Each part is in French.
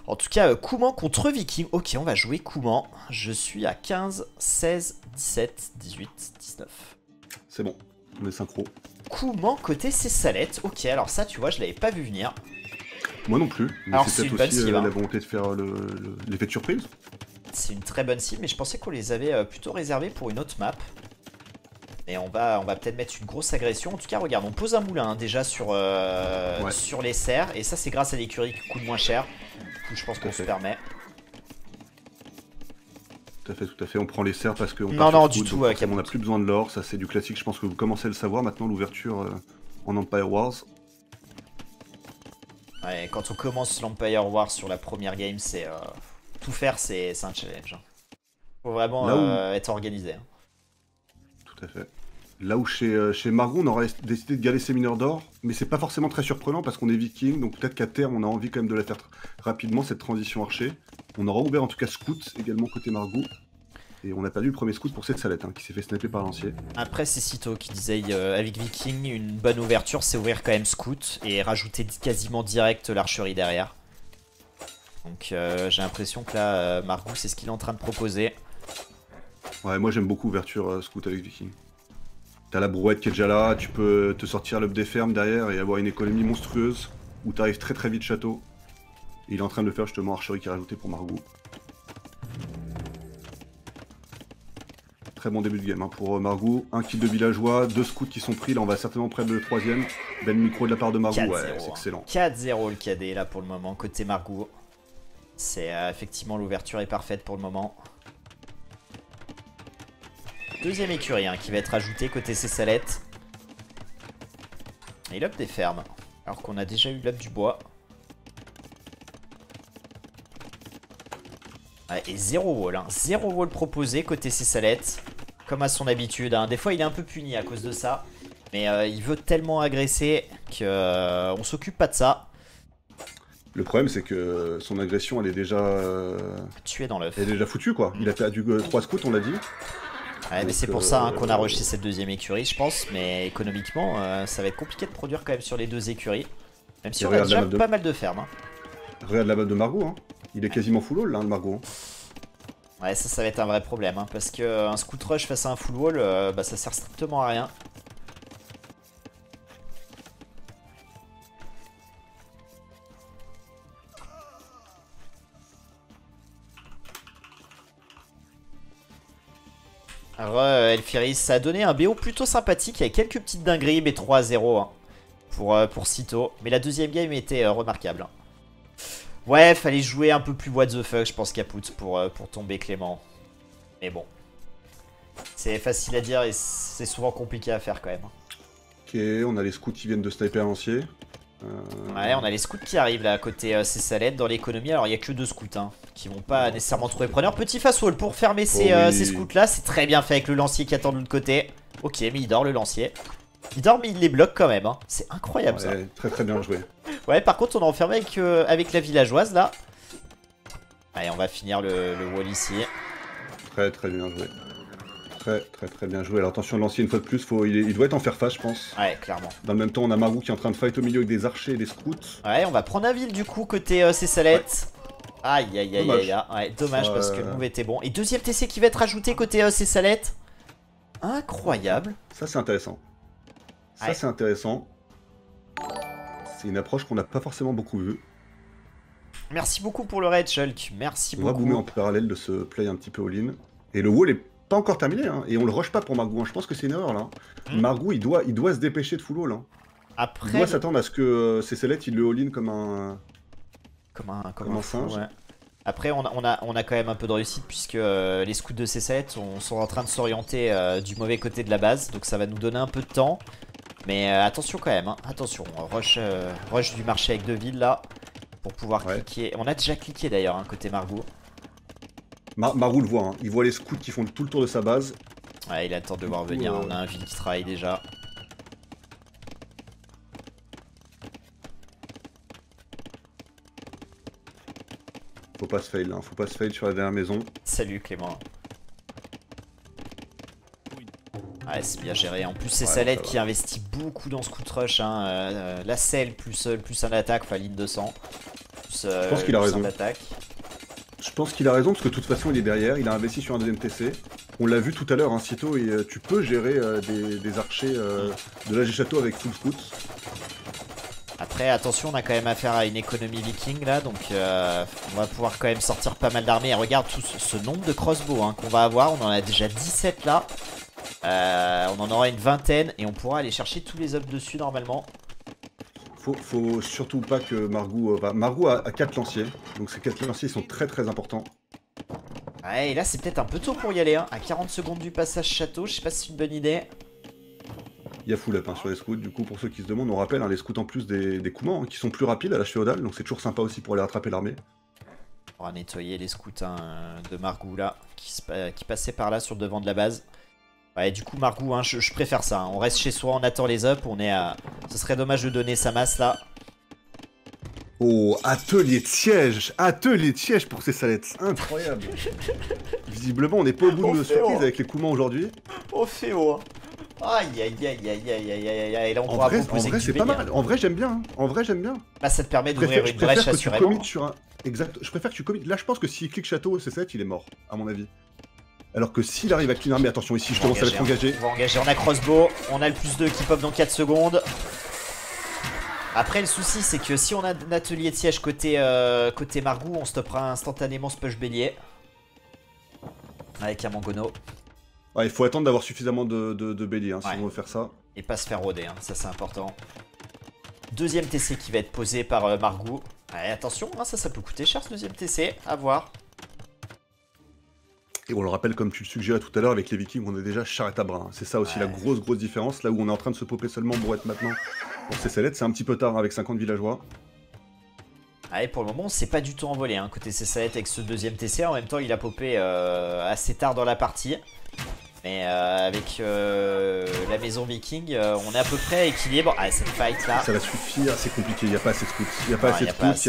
En tout cas, Kouman contre Viking. Ok, on va jouer Kouman. Je suis à 15, 16, 17, 18, 19. C'est bon, on est synchro. Kouman côté ses salettes. Ok, alors ça, tu vois, je l'avais pas vu venir. Moi non plus, mais Alors, c'est c'est une peut-être bonne aussi cible, la hein. volonté de faire l'effet de surprise. C'est une très bonne cible, mais je pensais qu'on les avait plutôt réservés pour une autre map. Et on va peut-être mettre une grosse agression. En tout cas, regarde, on pose un moulin hein, déjà sur les serres. Et ça, c'est grâce à l'écurie qui coûte moins cher. Du coup, je pense qu'on se permet. Tout à fait. On prend les serres parce qu'on Non, du tout. on n'a plus besoin de l'or. Ça, c'est du classique. Je pense que vous commencez à le savoir maintenant, l'ouverture en Empire Wars. Ouais, quand on commence l'Empire War sur la première game, c'est tout faire, c'est un challenge. Faut vraiment être organisé. Hein. Tout à fait. Là où chez Margot, on aurait décidé de galer ses mineurs d'or, mais c'est pas forcément très surprenant parce qu'on est viking, donc peut-être qu'à terme, on a envie quand même de la faire rapidement, cette transition archer. On aura ouvert en tout cas scout également côté Margot. Et on a perdu le premier scout pour cette salette, hein, qui s'est fait snapper par lancier. Après, c'est Cito qui disait avec Viking, une bonne ouverture, c'est ouvrir quand même scout et rajouter quasiment direct l'archerie derrière. Donc j'ai l'impression que là, Margou, c'est ce qu'il est en train de proposer. Ouais, moi j'aime beaucoup ouverture scout avec Viking. T'as la brouette qui est déjà là, tu peux te sortir l'up des fermes derrière et avoir une économie monstrueuse où t'arrives très très vite château. Et il est en train de le faire justement, archerie qui est rajouté pour Margou. Très bon début de game hein, pour Margou. Un kill de villageois, 2 scouts qui sont pris, là on va certainement prendre le troisième. Belle micro de la part de Margou, ouais, c'est excellent. 4-0 le KD là pour le moment, côté Margou. C'est effectivement l'ouverture est parfaite pour le moment. Deuxième écurie hein, qui va être ajoutée côté Cessalettes. Et l'up des fermes. Alors qu'on a déjà eu l'up du bois. Ouais, et 0 wall, hein. 0 wall proposé côté Cessalettes. Comme à son habitude. Hein. Des fois il est un peu puni à cause de ça. Mais il veut tellement agresser qu'on s'occupe pas de ça. Le problème c'est que son agression elle est déjà... tué dans l'œuf. Elle est déjà foutue quoi. Il a perdu 3 scouts on l'a dit. Ouais, mais c'est pour ça hein, qu'on a rushé cette deuxième écurie, je pense. Mais économiquement, ça va être compliqué de produire quand même sur les deux écuries. Même si on a déjà pas mal de fermes. Hein. Regarde la map de Margou. Hein. Il est quasiment full wall là, le Margou. Ouais, ça va être un vrai problème. Hein, parce qu'un scout rush face à un full wall, bah, ça sert strictement à rien. Alors, Elfiris, ça a donné un BO plutôt sympathique avec quelques petites dingueries, mais 3-0 hein, pour Cito. Mais la deuxième game était remarquable. Hein. Ouais, fallait jouer un peu plus what the fuck, je pense, Caput, pour tomber Clément. Mais bon. C'est facile à dire et c'est souvent compliqué à faire quand même. Ok, on a les scouts qui viennent de sniper un lancier. Ouais, on a les scouts qui arrivent là à côté Cessalettes dans l'économie. Alors il n'y a que 2 scouts hein, qui vont pas nécessairement trouver preneur. Petit fast wall pour fermer ces scouts là. C'est très bien fait avec le lancier qui attend de l'autre côté. Ok, mais il dort le lancier. Il dort mais il les bloque quand même. Hein. C'est incroyable ça. Très très bien joué. Ouais, par contre on a enfermé avec la villageoise là. Allez, on va finir le wall ici. Très très bien joué. Très bien joué. Alors attention, le lancier une fois de plus, il doit être en faire face je pense. Ouais, clairement. Dans le même temps, on a Margou qui est en train de fight au milieu avec des archers et des scouts. Ouais, on va prendre la ville du coup côté Cessalettes. Ouais. Aïe aïe aïe aïe aïe. Ouais, dommage parce que le move était bon. Et deuxième TC qui va être ajouté côté Cessalettes. Incroyable. Ça c'est intéressant. Ça c'est intéressant. C'est une approche qu'on n'a pas forcément beaucoup vue. Merci beaucoup pour le raid, Shulk. Merci beaucoup. On va boomer en parallèle de ce play un petit peu all-in. Et le wall est pas encore terminé, hein. Et on le rush pas pour Margou. Hein. Je pense que c'est une erreur là. Margou, il doit se dépêcher de full wall. Hein. Après, il doit s'attendre à ce que Cessalettes il le all-in comme un singe. Ouais. Après, on a quand même un peu de réussite puisque les scouts de Cessalettes sont en train de s'orienter du mauvais côté de la base. Donc ça va nous donner un peu de temps. Mais attention quand même, hein. Attention, rush du marché avec 2 villes là. Pour pouvoir cliquer. On a déjà cliqué d'ailleurs, hein, côté Margou. Margou le voit, hein. Il voit les scouts qui font tout le tour de sa base. Ouais, il attend de voir venir. On a un ville qui travaille déjà. Faut pas se fail, hein. Faut pas se fail sur la dernière maison. Salut Clément. Ouais, c'est bien géré. En plus, c'est Salette qui investit beaucoup dans Scout Rush. Hein. La selle plus un attaque, enfin ligne de sang. Je pense qu'il a raison. d'attaque. Je pense qu'il a raison parce que de toute façon il est derrière, il a investi sur un deuxième TC. On l'a vu tout à l'heure, hein, Cito, et tu peux gérer des archers de l'AG Château avec full scout. Après, attention, on a quand même affaire à une économie viking là, donc on va pouvoir quand même sortir pas mal d'armées. Et regarde tout ce nombre de crossbows hein, qu'on va avoir, on en a déjà 17 là. On en aura une vingtaine et on pourra aller chercher tous les hommes dessus normalement. Faut surtout pas que Margou... Margou a 4 lanciers, donc ces 4 lanciers sont très très importants. Ouais, et là c'est peut-être un peu tôt pour y aller, hein. À 40 secondes du passage château, je sais pas si c'est une bonne idée. Il y a full up hein, sur les scouts, du coup pour ceux qui se demandent, on rappelle hein, les scouts en plus des Coumans hein, qui sont plus rapides à l'âge féodal, donc c'est toujours sympa aussi pour aller rattraper l'armée. On va nettoyer les scouts hein, de Margou là, qui passaient par là sur le devant de la base. Ouais, du coup Margou, hein, je préfère ça, hein. On reste chez soi, on attend les ups, on est à... Ce serait dommage de donner sa masse là. Oh, atelier de siège pour ces salettes, incroyable. Visiblement on n'est pas au bout de nos surprises avec les Coumans aujourd'hui. Oh féo. Aïe aïe aïe aïe aïe aïe aïe aïe. Et là on pourra proposer en vrai c'est pas mal, en vrai j'aime bien, hein. En vrai j'aime bien. Là ça te permet d'ouvrir une brèche assurément. Exact, je préfère que tu commites. Là je pense que s'il clique château C7 il est mort, à mon avis. Alors que s'il arrive avec une armée, attention ici justement ça va être engagé. On va engager, on a crossbow, on a le +2 qui pop dans 4 secondes. Après le souci c'est que si on a un atelier de siège côté Margou, on stoppera instantanément ce push bélier. Avec un Mangono. Ouais, il faut attendre d'avoir suffisamment de béliers hein, si on veut faire ça. Et pas se faire rôder, hein, ça c'est important. Deuxième TC qui va être posé par Margou. Ouais, attention, hein, ça peut coûter cher ce deuxième TC, à voir. Et on le rappelle, comme tu le suggérais tout à l'heure, avec les Vikings, on est déjà charrette à bras. Hein. C'est ça aussi la grosse différence. Là où on est en train de se popper seulement pour être maintenant pour ces sellettes, c'est un petit peu tard hein, avec 50 villageois. Ouais, pour le moment, on s'est pas du tout envolé hein, côté Cessalet avec ce deuxième TC. En même temps, il a popé assez tard dans la partie. Mais avec la maison viking, on est à peu près à équilibre. Ah, cette fight là. Ça va suffire, c'est compliqué, il n'y a pas assez de scouts. Il n'y a pas assez de scouts,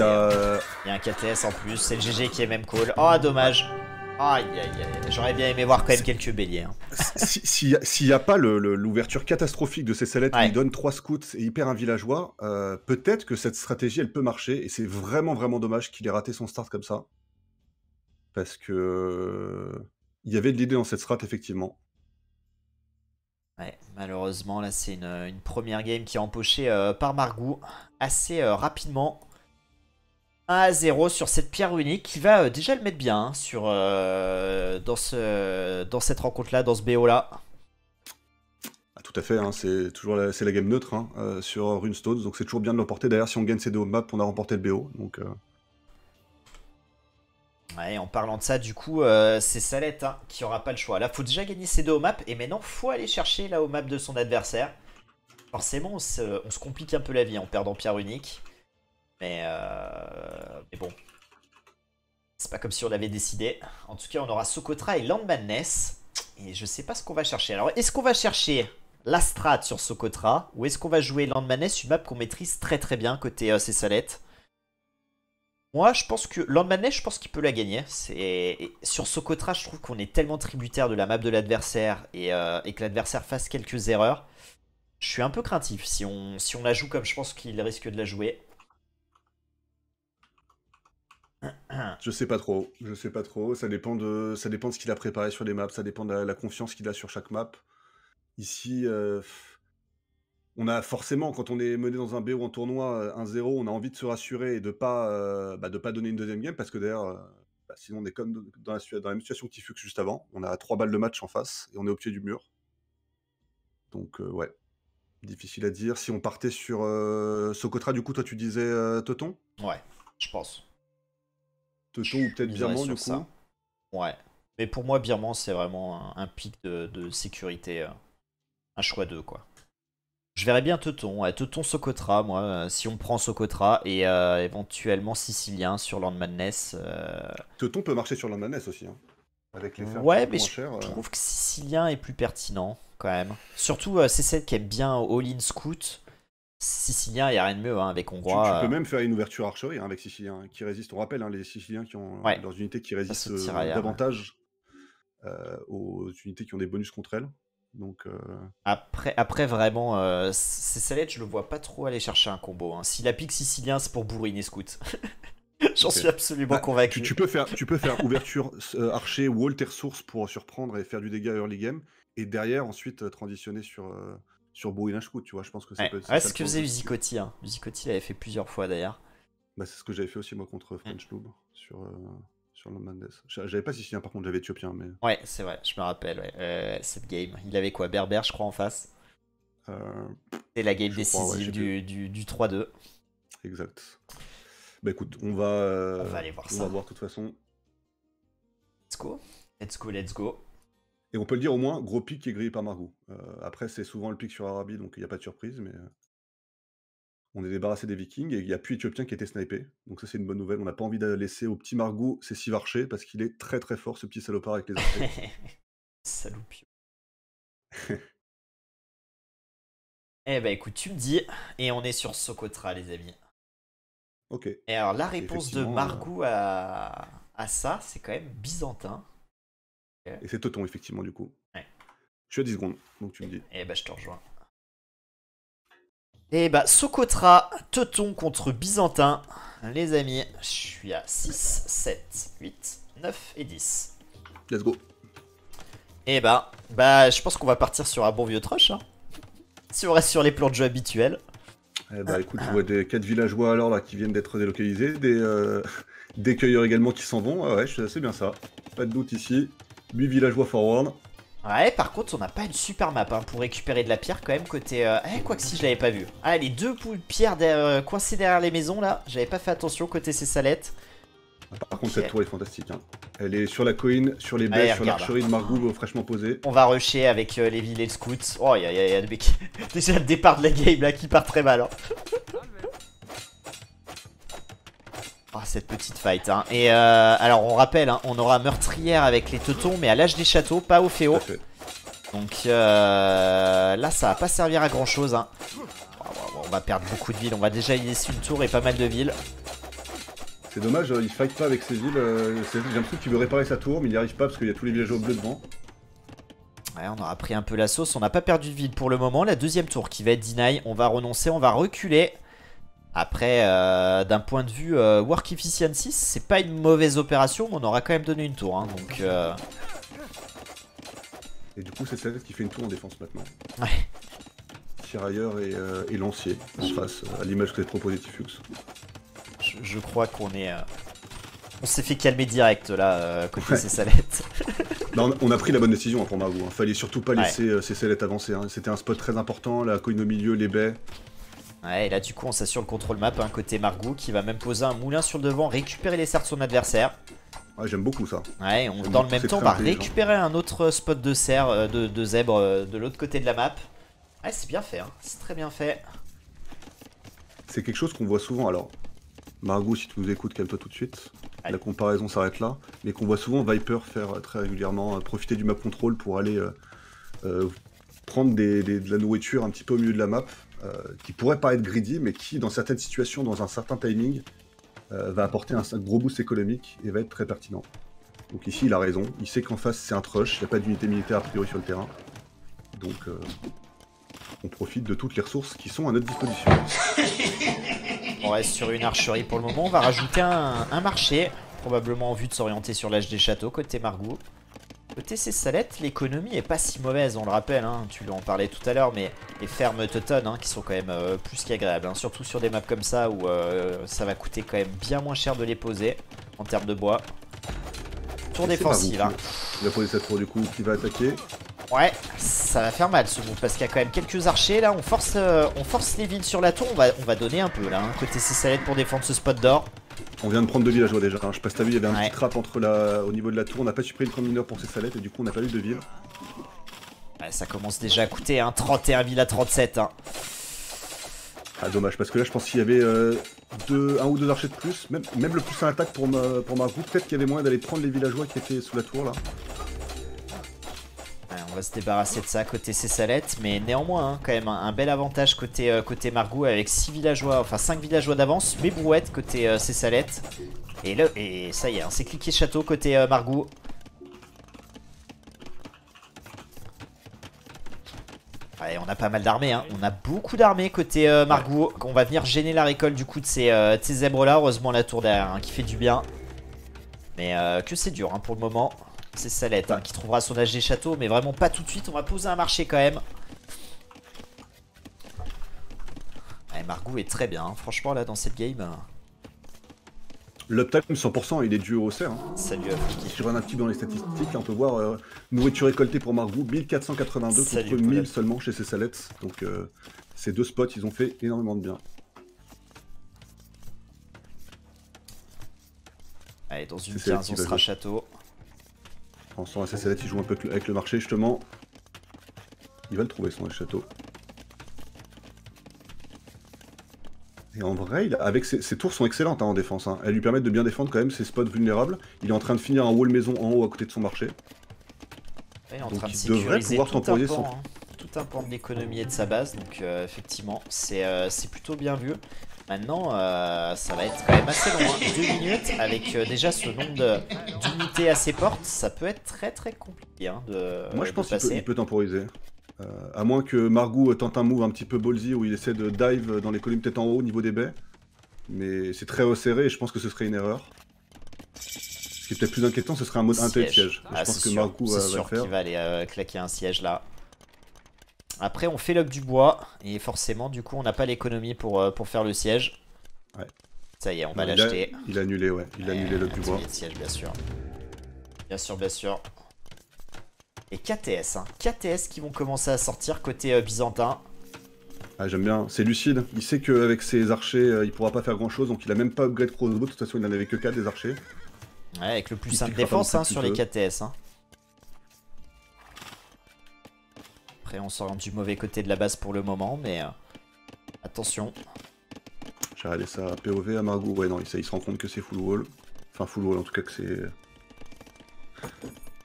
il y a un KTS en plus, c'est le GG qui est même call. Oh, dommage. Aïe aïe aïe, j'aurais bien aimé voir quand même quelques béliers. Hein. S'il n'y a pas l'ouverture catastrophique de ces sellettes où il donne 3 scouts et il perd un villageois, peut-être que cette stratégie elle peut marcher et c'est vraiment dommage qu'il ait raté son start comme ça. Parce que il y avait de l'idée dans cette strat effectivement. Ouais, malheureusement là c'est une première game qui est empochée par Margou assez rapidement. 1-0 sur cette pierre unique qui va déjà le mettre bien hein, dans cette rencontre là, dans ce BO là. Ah, tout à fait, hein, c'est la game neutre hein, sur Runestones, donc c'est toujours bien de l'emporter. D'ailleurs si on gagne ces deux maps on a remporté le BO. Donc, Ouais, en parlant de ça, du coup, c'est Salette hein, qui aura pas le choix. Là, faut déjà gagner ces deux au map et maintenant, faut aller chercher là au map de son adversaire. Forcément, on se complique un peu la vie en perdant pierre unique. Mais bon, c'est pas comme si on l'avait décidé. En tout cas, on aura Socotra et Land Madness. Et je sais pas ce qu'on va chercher. Alors, est-ce qu'on va chercher la strat sur Socotra ou est-ce qu'on va jouer Land Madness, une map qu'on maîtrise très bien côté Cessalette? Moi, je pense que Land Madness, je pense qu'il peut la gagner. Sur Socotra, je trouve qu'on est tellement tributaire de la map de l'adversaire et que l'adversaire fasse quelques erreurs. Je suis un peu craintif si on la joue comme je pense qu'il risque de la jouer. Je sais pas trop, ça dépend de ce qu'il a préparé sur les maps, ça dépend de la confiance qu'il a sur chaque map. Ici, on a forcément, quand on est mené dans un BO en tournoi 1-0, on a envie de se rassurer et de pas donner une deuxième game, parce que d'ailleurs, sinon on est comme dans la même situation que Tifux juste avant, on a 3 balles de match en face, et on est au pied du mur. Donc ouais, difficile à dire. Si on partait sur Socotra, du coup, toi tu disais Toton? Ouais, je pense. Toton ou peut-être Birman, du coup ça. Ouais, mais pour moi, Birman, c'est vraiment un pic de sécurité, un choix 2, quoi. Je verrais bien Teuton, ouais, Teuton Socotra, moi, si on prend Socotra et éventuellement Sicilien sur Land Madness. Teuton peut marcher sur Land Madness aussi, hein, avec les fermes ouais, mais je trouve que Sicilien est plus pertinent quand même. Surtout C7 qui aime bien All-in Scout. Sicilien, il n'y a rien de mieux hein, avec Hongrois. Tu peux même faire une ouverture archerie hein, avec Sicilien qui résiste. On rappelle, hein, les Siciliens qui ont leurs unités qui résistent davantage aux unités qui ont des bonus contre elles. Donc, après vraiment, Salette, je le vois pas trop aller chercher un combo. Hein. Si la pique Sicilien, c'est pour bourriner Scout. J'en suis absolument convaincu. Tu peux faire ouverture archer, wall tes ressources pour surprendre et faire du dégât early game. Et derrière, ensuite, transitionner sur Bourrine Scout, tu vois. Je pense que ça peut être. Ouais, c'est ce que faisait Uzicotti. Hein. Uzicotti l'avait fait plusieurs fois d'ailleurs. Bah, c'est ce que j'avais fait aussi moi contre French Noob sur le Mendes. J'avais pas Sicilien par contre, j'avais Éthiopien. Mais... Ouais, c'est vrai, je me rappelle. Ouais. Cette game. Il avait quoi, Berber, je crois, en face. C'est la game décisive du 3-2. Exact. Bah écoute, on va aller voir ça. On va voir de toute façon. Let's go. Et on peut le dire au moins, gros pic qui est grillé par Margou. Après, c'est souvent le pic sur Arabi, donc il n'y a pas de surprise, mais on est débarrassé des Vikings et il n'y a plus Éthiopien qui était snipé. Donc ça, c'est une bonne nouvelle. On n'a pas envie de laisser au petit Margou ses 6 archers parce qu'il est très très fort, ce petit salopard avec les archers. Saloupio. Eh bah écoute, tu me dis, et on est sur Socotra, les amis. Ok. Et alors, la réponse de Margou à ça, c'est quand même byzantin. Et c'est Teuton, effectivement, du coup. Ouais. Je suis à 10 secondes, donc tu me dis. Eh bah, je te rejoins. Et bah, Socotra, Teuton contre Byzantin. Les amis, je suis à 6, 7, 8, 9 et 10. Let's go. Et bah, je pense qu'on va partir sur un bon vieux trush. Hein. Si on reste sur les plans de jeu habituels. Eh bah écoute, je vois des 4 villageois alors là qui viennent d'être délocalisés, des cueilleurs également qui s'en vont. Ah ouais, c'est bien ça. Pas de doute ici. 8 villageois forward. Ouais, par contre, on n'a pas une super map hein, pour récupérer de la pierre quand même côté... quoi que si, je l'avais pas vu. Ah, les 2 pierres coincées derrière les maisons là, j'avais pas fait attention côté ces salettes. Par contre, cette tour est fantastique. Hein. Elle est sur la colline, sur les baies, sur l'archerie de Margou fraîchement posée. On va rusher avec les villes et le scout. Oh, il y a des mecs. Déjà le départ de la game là qui part très mal. Hein. Oh, cette petite fight. Hein. Et alors, on rappelle, hein, on aura meurtrière avec les teutons, mais à l'âge des châteaux, pas au féo. Donc là, ça va pas servir à grand chose. Hein. On va perdre beaucoup de villes. On va déjà y laisser une tour et pas mal de villes. C'est dommage, il fight pas avec ses villes. J'ai l'impression qu'il veut réparer sa tour, mais il n'y arrive pas parce qu'il y a tous les villageois bleus devant. Ouais, on aura pris un peu la sauce. On n'a pas perdu de ville pour le moment. La deuxième tour qui va être deny. On va renoncer, on va reculer. Après, d'un point de vue work efficiency, c'est pas une mauvaise opération, mais on aura quand même donné une tour. Hein, donc, Et du coup, c'est Céleste qui fait une tour en défense maintenant. Ouais. Tirailleur et lancier en face, à l'image que les proposé Tifux. Je crois qu'on est... On s'est fait calmer direct là, côté ces salettes. Non, on a pris la bonne décision hein, pour Margou. Hein. Fallait surtout pas laisser ces salettes avancer. Hein. C'était un spot très important, la colline au milieu, les baies. Ouais, et là du coup on s'assure le contrôle map, hein, côté Margou qui va même poser un moulin sur le devant, récupérer les serres de son adversaire. Ouais, j'aime beaucoup ça. Ouais, dans le même temps on va récupérer un autre spot de serre, de zèbre de l'autre côté de la map. Ouais, c'est bien fait, hein. C'est très bien fait. C'est quelque chose qu'on voit souvent alors. Margou, si tu nous écoutes, calme-toi tout de suite. Allez. La comparaison s'arrête là. Mais qu'on voit souvent Viper faire très régulièrement, profiter du map control pour aller prendre de la nourriture un petit peu au milieu de la map, qui pourrait paraître greedy, mais qui, dans certaines situations, dans un certain timing, va apporter un gros boost économique et va être très pertinent. Donc ici, il a raison. Il sait qu'en face, c'est un trush. Il n'y a pas d'unité militaire a priori sur le terrain. Donc, on profite de toutes les ressources qui sont à notre disposition. On reste sur une archerie pour le moment. On va rajouter un marché, probablement en vue de s'orienter sur l'âge des châteaux, côté Margou. Côté ces salettes, l'économie est pas si mauvaise, on le rappelle, hein, tu en parlais tout à l'heure, mais les fermes teutones hein, qui sont quand même plus qu'agréables, hein, surtout sur des maps comme ça où ça va coûter quand même bien moins cher de les poser en termes de bois. Tour défensive. Hein. Il va poser cette tour du coup qui va attaquer. Ouais, ça va faire mal ce move parce qu'il y a quand même quelques archers là, on force les villes sur la tour, on va donner un peu là, hein, côté ces salettes pour défendre ce spot d'or. On vient de prendre 2 villageois déjà, hein. Je sais pas si t'as vu, il y avait un petit trap au niveau de la tour, on n'a pas supprimé le camp mineur pour ces salettes et du coup on n'a pas eu de ville. Ouais, ça commence déjà à coûter, hein, 31 villes à 37. Hein. Ah dommage, parce que là je pense qu'il y avait un ou deux archers de plus, même le plus à l'attaque pour Margou, peut-être qu'il y avait moyen d'aller prendre les villageois qui étaient sous la tour là. Ouais, on va se débarrasser de ça côté ces salettes, mais néanmoins hein, quand même un bel avantage côté Margou avec 6 villageois, enfin 5 villageois d'avance, mais brouettes côté ces salettes. Et ça y est, hein, c'est cliqué château côté Margou. Ouais, on a pas mal d'armées, hein. On a beaucoup d'armées côté Margou. On va venir gêner la récolte du coup de ces zèbres là. Heureusement la tour derrière hein, qui fait du bien. Mais que c'est dur hein, pour le moment. C'est Salette hein, qui trouvera son AG château. Mais vraiment pas tout de suite. On va poser un marché quand même. Ouais, Margou est très bien. Hein. Franchement là dans cette game. L'uptime 100% il est dû au cerf. Hein. Salut Si je regarde un petit peu dans les statistiques, on peut voir nourriture récoltée pour Margou, 1482 contre 1000 seulement chez ces Salettes. Donc ces deux spots ils ont fait énormément de bien. Allez, dans une 15 on sera château. En sent ces Salettes ils jouent un peu avec le marché justement. Il va le trouver son château. Et en vrai, avec ses tours sont excellentes hein, en défense. Hein. Elles lui permettent de bien défendre quand même ses spots vulnérables. Il est en train de finir un wall maison en haut à côté de son marché. Il est en train de sécuriser tout un pan de l'économie et de sa base. Donc effectivement, c'est plutôt bien vu. Maintenant, ça va être quand même assez long. Hein. 2 minutes avec déjà ce nombre d'unités à ses portes. Ça peut être très très compliqué hein, Moi je pense qu'il peut temporiser. À moins que Margou tente un move un petit peu ballsy où il essaie de dive dans les collines peut-être en haut au niveau des baies. Mais c'est très resserré et je pense que ce serait une erreur. Ce qui est peut-être plus inquiétant, ce serait un mode intel siège. Je pense que Margou va le faire. C'est sûr qu'il va aller claquer un siège là. Après on fait l'up du bois et forcément du coup on n'a pas l'économie pour faire le siège. Ouais. Ça y est, on va l'acheter. Il a annulé, ouais. Il a annulé l'up du bois. Siège, bien sûr. Bien sûr, bien sûr. Et KTS, hein. KTS qui vont commencer à sortir côté byzantin. Ah, j'aime bien, c'est lucide. Il sait qu'avec ses archers, il pourra pas faire grand chose, donc il a même pas upgrade crossbow. De toute façon, il n'en avait que 4 des archers. Ouais, avec le plus simple défense hein, sur les KTS. Hein. Après, on s'oriente du mauvais côté de la base pour le moment, mais attention. J'ai regardé ça à POV à Margou. Ouais, non, il se rend compte que c'est full wall. Enfin, full wall, en tout cas, que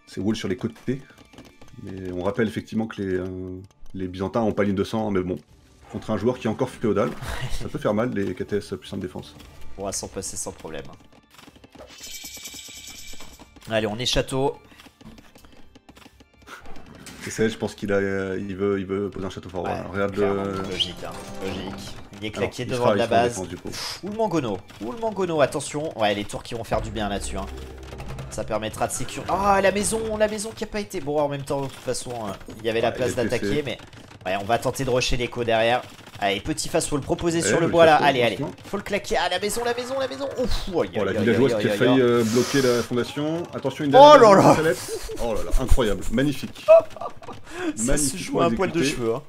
c'est wall sur les côtés. Mais on rappelle effectivement que les Byzantins ont pas ligne de sang, mais bon, contre un joueur qui est encore féodal, ça peut faire mal les KTS plus simple défense. On va s'en passer sans problème. Allez, on est château. C'est ça, je pense qu'il veut poser un château fort. Ouais, regarde logique, hein, logique. Il est claqué devant de la base. Ou le Mangono, attention. Ouais, les tours qui vont faire du bien là-dessus. Hein. Ça permettra de sécuriser. Ah, la maison qui a pas été. Bon, en même temps, de toute façon, il y avait la place d'attaquer, mais ouais, on va tenter de rusher l'écho derrière. Allez, petit face, faut le proposer sur le bois là. Allez, faut le claquer. Ah, la maison. Ouf, la villageoise qui a failli bloquer la fondation. Attention, une oh là là. Oh là là, incroyable, magnifique. Ça se joue à un poil de cheveux. Hein.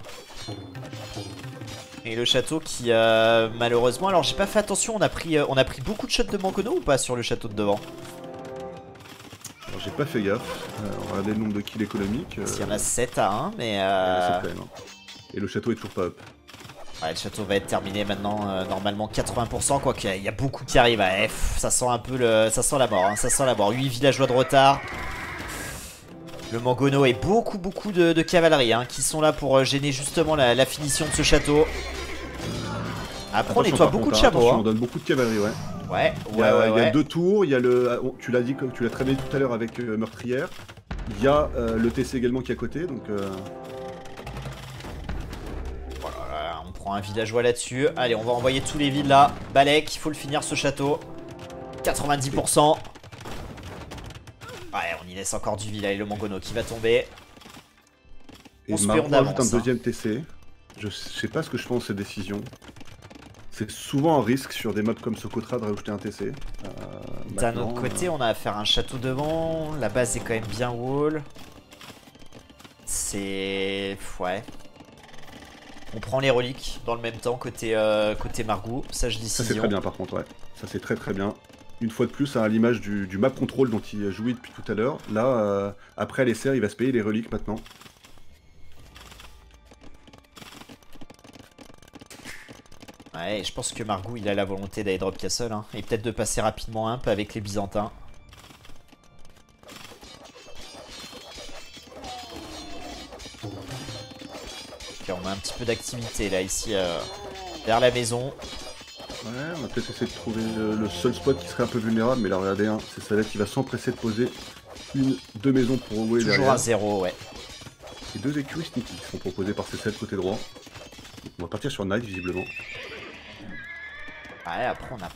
Et le château qui malheureusement, alors j'ai pas fait attention, on a pris beaucoup de shots de Mangono ou pas sur le château de devant? J'ai pas fait gaffe, on va regarder le nombre de kills économiques. Il y en a 7 à 1, mais et le château est toujours pas up. Ouais, le château va être terminé maintenant, normalement 80%, quoi qu'il y a beaucoup qui arrivent. Ouais, ça sent un peu ça sent la mort, hein, ça sent la mort. 8 villageois de retard. Le Mangono et beaucoup de cavalerie hein, qui sont là pour gêner justement la finition de ce château. Après on nettoie beaucoup de chameaux. On donne beaucoup de cavalerie, ouais. Ouais, il y a 2 tours, il y a tu l'as dit, tu l'as très bien dit tout à l'heure avec Meurtrière. Il y a le TC également qui est à côté, donc... Voilà, on prend un villageois là-dessus. Allez, on va envoyer tous les villes là. Balek, il faut le finir ce château. 90%. Ouais, on y laisse encore du ville. Allez, le Mangono qui va tomber. Et Margou ajoute un deuxième TC. Je sais pas ce que je pense de cette décision. C'est souvent un risque sur des mobs comme Socotra de rajouter un TC. D'un autre côté, on a à faire un château devant. La base est quand même bien wall. C'est... Ouais. On prend les reliques dans le même temps côté Margou. Sage décision. Ça c'est très bien par contre, ouais. Ça c'est très bien. Une fois de plus, à l'image du map control dont il jouit depuis tout à l'heure. Là, après les serres, il va se payer les reliques maintenant. Ouais, je pense que Margou il a la volonté d'aller drop castle hein, et peut-être de passer rapidement un peu avec les Byzantins. Ok, on a un petit peu d'activité là ici vers la maison. Ouais, on va peut-être essayer de trouver le seul spot qui serait un peu vulnérable, mais là regardez, hein, c'est Salette qui va s'empresser de poser 2 maisons pour Owe derrière. Toujours à 0, ouais. Et 2 écuries sneaky qui sont proposées par C7 côté droit. On va partir sur Knight visiblement. Ouais, après on n'a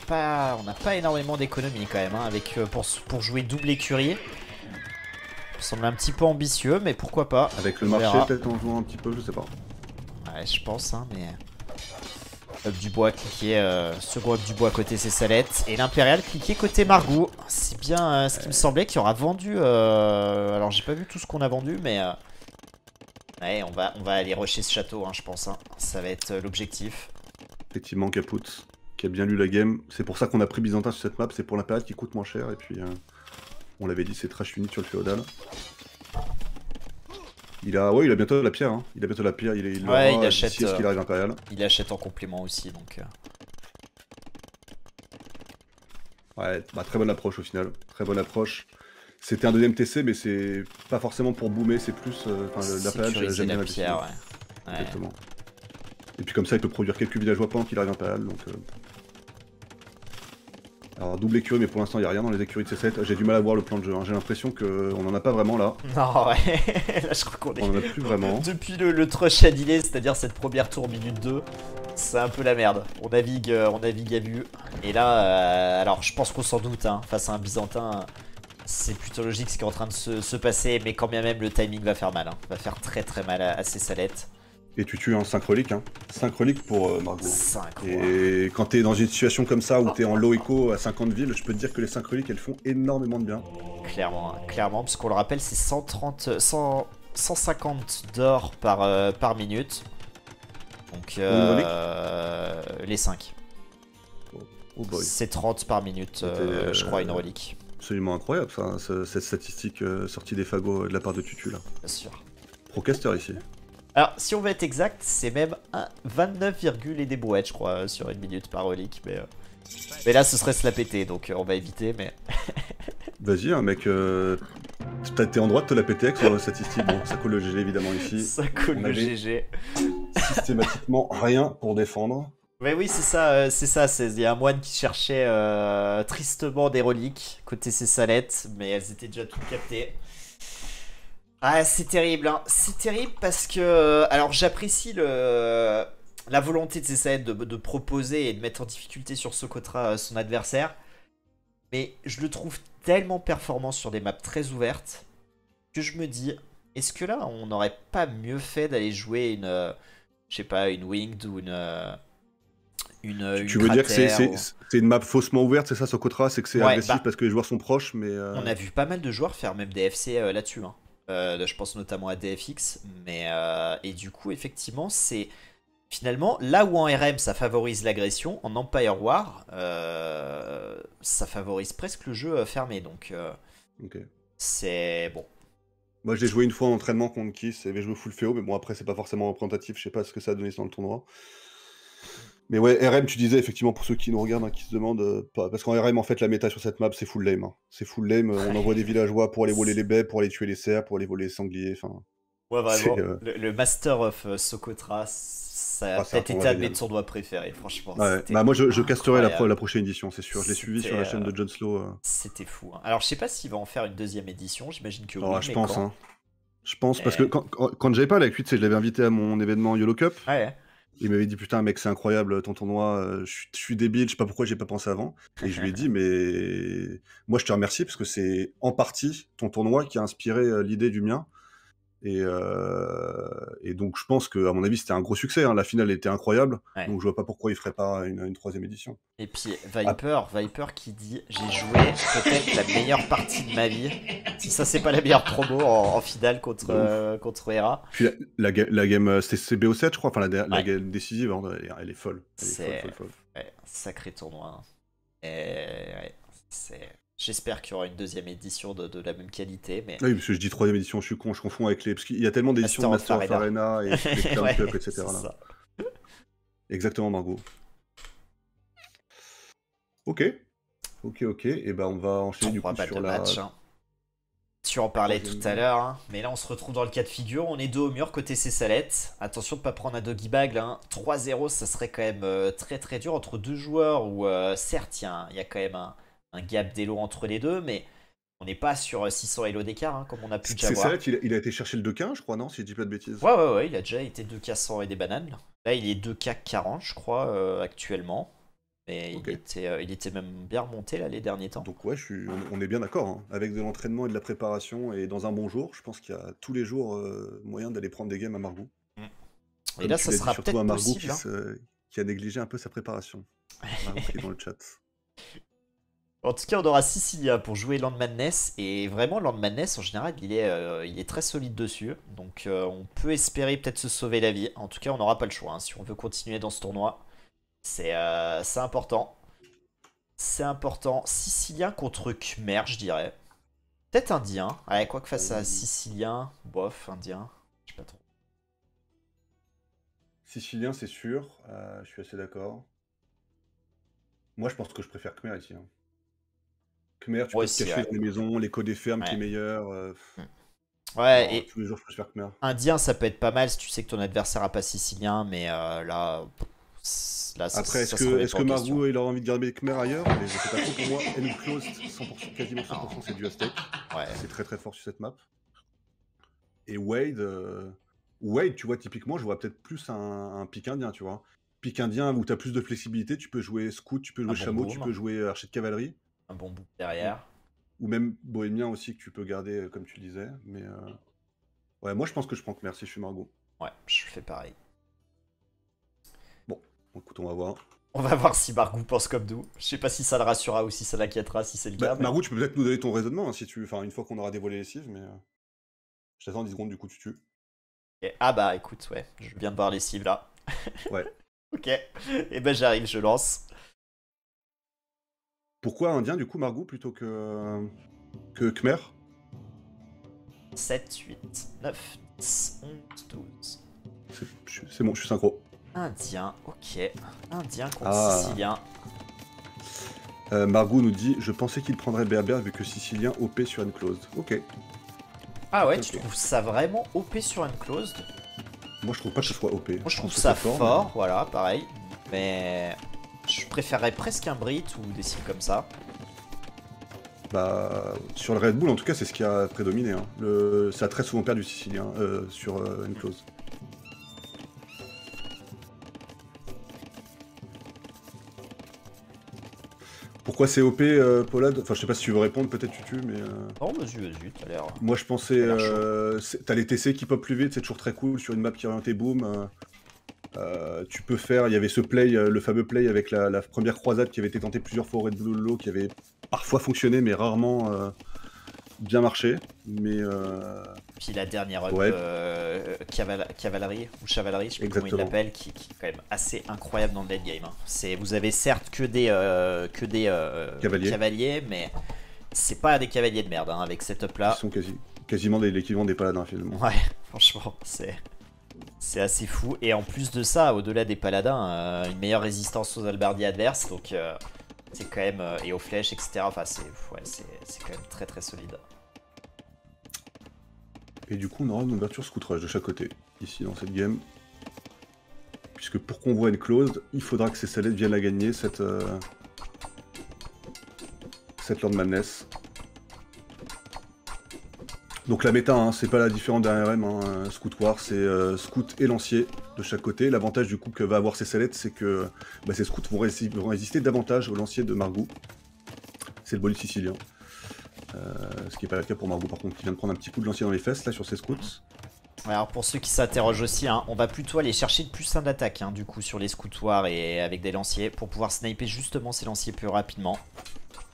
pas énormément d'économie quand même hein, avec, pour jouer double écurie. Ça semble un petit peu ambitieux, mais pourquoi pas. Avec le marché peut-être en jouant un petit peu, je sais pas. Ouais, je pense, hein, mais... Up du bois cliqué, second up du bois côté ses salettes. Et l'impérial cliqué côté Margou. C'est bien ce qui me semblait qu'il aura vendu... Alors j'ai pas vu tout ce qu'on a vendu, mais... Ouais, on va aller rusher ce château, hein, je pense. Hein. Ça va être l'objectif. Effectivement, Caput, qui a bien lu la game. C'est pour ça qu'on a pris Byzantin sur cette map, c'est pour l'impérial qui coûte moins cher. Et puis, on l'avait dit, c'est trash unit sur le féodal. Il a bientôt la pierre. Hein. Il a bientôt la pierre. Il achète. Est-ce qu'il arrive impérial. Il achète en complément aussi, donc. Ouais, bah, très bonne approche au final. Très bonne approche. C'était un deuxième TC, mais c'est pas forcément pour boomer, c'est plus. L'impérial, j'aime bien la pierre, ouais. Exactement. Et puis comme ça, il peut produire quelques villageois pendant qu'il arrive impérial. Donc, Alors, double écurie, mais pour l'instant, il n'y a rien dans les écuries de C7. J'ai du mal à voir le plan de jeu. Hein. J'ai l'impression qu'on n'en a pas vraiment là. Non, ouais. Là, je crois qu'on est. On n'en a plus vraiment. Depuis le trush à delay, c'est-à-dire cette première tour minute 2, c'est un peu la merde. On navigue à vue. Et là, alors je pense qu'on s'en doute, hein, face à un Byzantin, c'est plutôt logique ce qui est en train de se passer. Mais quand bien même, le timing va faire mal. Hein. Va faire très très mal à ses salettes. Et tu tues en 5 reliques, hein. 5 reliques pour Margou. 5, et quand t'es dans une situation comme ça où t'es en low eco à 50 villes, je peux te dire que les 5 reliques elles font énormément de bien. Clairement, hein, clairement, parce qu'on le rappelle, c'est 150 d'or par minute. Donc les 5. Oh boy. C'est 30 par minute, je crois, une relique. Absolument incroyable ça, hein, cette statistique sortie des fagots de la part de Tutu là. Bien sûr. Procaster ici. Alors, si on veut être exact, c'est même 29, et des brouettes, je crois, sur une minute par relique. Mais là, ce serait se la péter, donc on va éviter, mais... Vas-y, hein, mec, t'es en droit de te la péter avec sur la statistique. Bon, ça colle le GG évidemment ici. Ça colle le GG. Systématiquement rien pour défendre. Mais oui, c'est ça, il y a un moine qui cherchait tristement des reliques côté ses salettes, mais elles étaient déjà toutes captées. Ah, c'est terrible, hein. C'est terrible parce que... alors, j'apprécie la volonté de ces de proposer et de mettre en difficulté sur Socotra son adversaire. Mais je le trouve tellement performant sur des maps très ouvertes que je me dis, est-ce que là, on n'aurait pas mieux fait d'aller jouer une... je sais pas, une Winged ou une tu veux dire que c'est une map faussement ouverte, c'est ça, Socotra? C'est que c'est agressif parce que les joueurs sont proches, mais... On a vu pas mal de joueurs faire même des FC là-dessus, hein. Je pense notamment à DFX, mais et du coup effectivement c'est finalement là où en RM ça favorise l'agression, en Empire War ça favorise presque le jeu fermé, donc c'est bon. Moi j'ai joué une fois en entraînement contre Kiss, j'avais joué full féo, mais bon après c'est pas forcément représentatif, je sais pas ce que ça a donné dans le tournoi. Mais ouais, RM, tu disais effectivement pour ceux qui nous regardent, hein, qui se demandent, parce qu'en RM en fait la méta sur cette map c'est full lame. Hein. C'est full lame, on envoie des villageois pour aller voler les baies, pour aller tuer les cerfs, pour aller voler les sangliers, enfin... Ouais vraiment, le Master of Socotra, ça a peut-être été un de mes tournois préférés, franchement. Ouais, bah moi je casterai la prochaine édition, c'est sûr, je l'ai suivi sur la chaîne de John Slow. C'était fou. Hein. Alors je sais pas s'il va en faire une deuxième édition, j'imagine que oui, je pense, hein. Je pense, parce que quand j'avais pas la cuite, je l'avais invité à mon événement YOLO Cup. Ouais. Il m'avait dit putain mec c'est incroyable ton tournoi, je suis débile, je sais pas pourquoi j'ai pas pensé avant. Et je lui ai dit mais moi je te remercie parce que c'est en partie ton tournoi qui a inspiré l'idée du mien. Et donc je pense que à mon avis c'était un gros succès, hein. La finale était incroyable, donc je vois pas pourquoi il ferait pas une troisième édition. Et puis Viper qui dit j'ai joué peut-être la meilleure partie de ma vie. Ça c'est pas la meilleure promo en finale contre Hera. Puis la game c'est BO7 je crois, enfin la game décisive elle est folle. C'est folle. Ouais, sacré tournoi. Hein. Et c'est... J'espère qu'il y aura une deuxième édition de la même qualité. Mais... Oui, parce que je dis troisième édition, je suis con, je confonds avec les... Parce qu'il y a tellement d'éditions de Master of Arena et les Clown Cup, etc. Là. Exactement, Margou. Ok. Et ben on va enchaîner du coup sur la... match, hein. Tu en parlais tout à l'heure, hein. Mais là on se retrouve dans le cas de figure. On est dos au mur côté ses salettes. Attention de pas prendre un doggy bag, hein. 3-0, ça serait quand même très très dur entre deux joueurs où certes il y a quand même un gap d'élo entre les deux, mais On n'est pas sur 600 Elo d'écart, hein, comme on a pu déjà C'est voir. ça, il a été chercher le 2K, je crois, non? Si je dis pas de bêtises. Ouais, il a déjà été 2K 100 et des bananes. Là, il est 2K 40, je crois, actuellement. Mais Ok. il était même bien remonté, là, les derniers temps. Donc ouais, on est bien d'accord, hein. Avec de l'entraînement et de la préparation et dans un bon jour, je pense qu'il y a tous les jours moyen d'aller prendre des games à Margaux. Mm. Et Comme là, tu ça l'as dit, sera surtout peut-être à Margaux possible. Hein. qui a négligé un peu sa préparation. Margaux qui est dans le chat. En tout cas, on aura Sicilia pour jouer Land Madness. Et vraiment, Land Madness, en général, il est très solide dessus. Donc, on peut espérer peut-être se sauver la vie. En tout cas, on n'aura pas le choix, hein, si on veut continuer dans ce tournoi. C'est important. C'est important. Sicilien contre Khmer, je dirais. Peut-être Indien. Ouais, quoi que face à Sicilien, bof, Indien. Je sais pas trop. Sicilien, c'est sûr. Je suis assez d'accord. Moi, je pense que je préfère Khmer ici, hein. Khmer, tu Moi peux te aussi, cacher ouais. dans les maisons, l'écho des fermes qui est Ouais. meilleur. Ouais, Non, et tous les jours, je préfère Khmer. Indien, ça peut être pas mal si tu sais que ton adversaire a pas Sicilien, mais là, Après, ça se remet est-ce pas que en question. Margaux il aura envie de garder Khmer ailleurs? Mais je sais pas trop. Pour moi, Enclosed, 100%, quasiment 100%, c'est du Aztec. Ouais. C'est très très fort sur cette map. Et Wade, Wade, tu vois, typiquement, je vois peut-être plus un pic indien, tu vois. Pic indien où tu as plus de flexibilité, tu peux jouer scout, tu peux jouer bon chameau, tu boom. peux jouer archer de cavalerie. Un bon bout derrière. Ou même bohémien aussi que tu peux garder, comme tu le disais. Mais ouais, moi je pense que je prends Khmer si je suis Margaux. Ouais, je fais pareil. Bon, écoute, on va voir. On va voir si Margou pense comme nous. Je sais pas si ça le rassurera ou si ça l'inquiétera, si c'est le cas. Bah, Mais... Margaux, tu peux peut-être nous donner ton raisonnement, hein, si tu... Enfin, une fois qu'on aura dévoilé les cives, mais... Je t'attends 10 secondes, du coup, tu tues. Ah bah écoute, ouais, je viens de voir les cibles là. Ouais. Ok, et ben j'arrive, je lance. Pourquoi indien, du coup, Margaux, plutôt que Khmer? 7, 8, 9, 10, 11, 12. C'est bon, je suis synchro. Indien, ok. Indien contre Ah. Sicilien. Margaux nous dit, je pensais qu'il prendrait Berber vu que Sicilien OP sur Enclosed. Ok. Ah ouais, Ok. tu trouves ça vraiment OP sur Unclosed? Moi, je trouve pas que ce soit OP. Moi je trouve que ça c'est fort, voilà, pareil. Mais je préférerais presque un Brit ou des cibles comme ça. Bah, sur le Red Bull, en tout cas, c'est ce qui a prédominé, hein. Ça a très souvent perdu Sicilien sur Enclosed. Pourquoi c'est OP, Paulade? Enfin, je sais pas si tu veux répondre, peut-être tu mais... Non, vas-y, t'as l'air... Moi, je pensais... Ça a l'air t'as les TC qui pop plus vite, c'est toujours très cool sur une map qui est orientée boom. Tu peux faire... Il y avait ce play, le fameux play avec la première croisade qui avait été tentée plusieurs fois au Red Bull Low, qui avait parfois fonctionné, mais rarement bien marché. Mais... Puis la dernière up, Ouais. cavalerie ou chevalerie, je sais plus comment il Exactement. l'appelle, qui est quand même assez incroyable dans le late game. Hein. Vous avez certes que des cavaliers, mais c'est pas des cavaliers de merde hein, avec cette up là. Ils sont quasiment l'équivalent des paladins, finalement. Ouais, franchement, c'est assez fou. Et en plus de ça, au-delà des paladins, une meilleure résistance aux halbardiers adverses, donc c'est quand même et aux flèches, etc. Enfin, c'est quand même très très solide. Et du coup, on aura une ouverture scout rush de chaque côté, ici, dans cette game. Puisque pour qu'on voit Enclosed, il faudra que ces Salettes viennent la gagner, cette Lord Madness. Donc la méta, hein, c'est pas la différente d'un RM, hein, Scout War, c'est Scout et Lancier de chaque côté. L'avantage du coup que va avoir ces Salettes, c'est que ces Scouts vont résister davantage aux Lanciers de Margaux. C'est le bolide sicilien. Ce qui n'est pas le cas pour Margaux par contre, qui vient de prendre un petit coup de lancier dans les fesses là sur ses scouts. Alors pour ceux qui s'interrogent aussi, hein, on va plutôt aller chercher de plus 1 d'attaque hein, du coup sur les scoutoirs et avec des lanciers pour pouvoir sniper justement ces lanciers plus rapidement.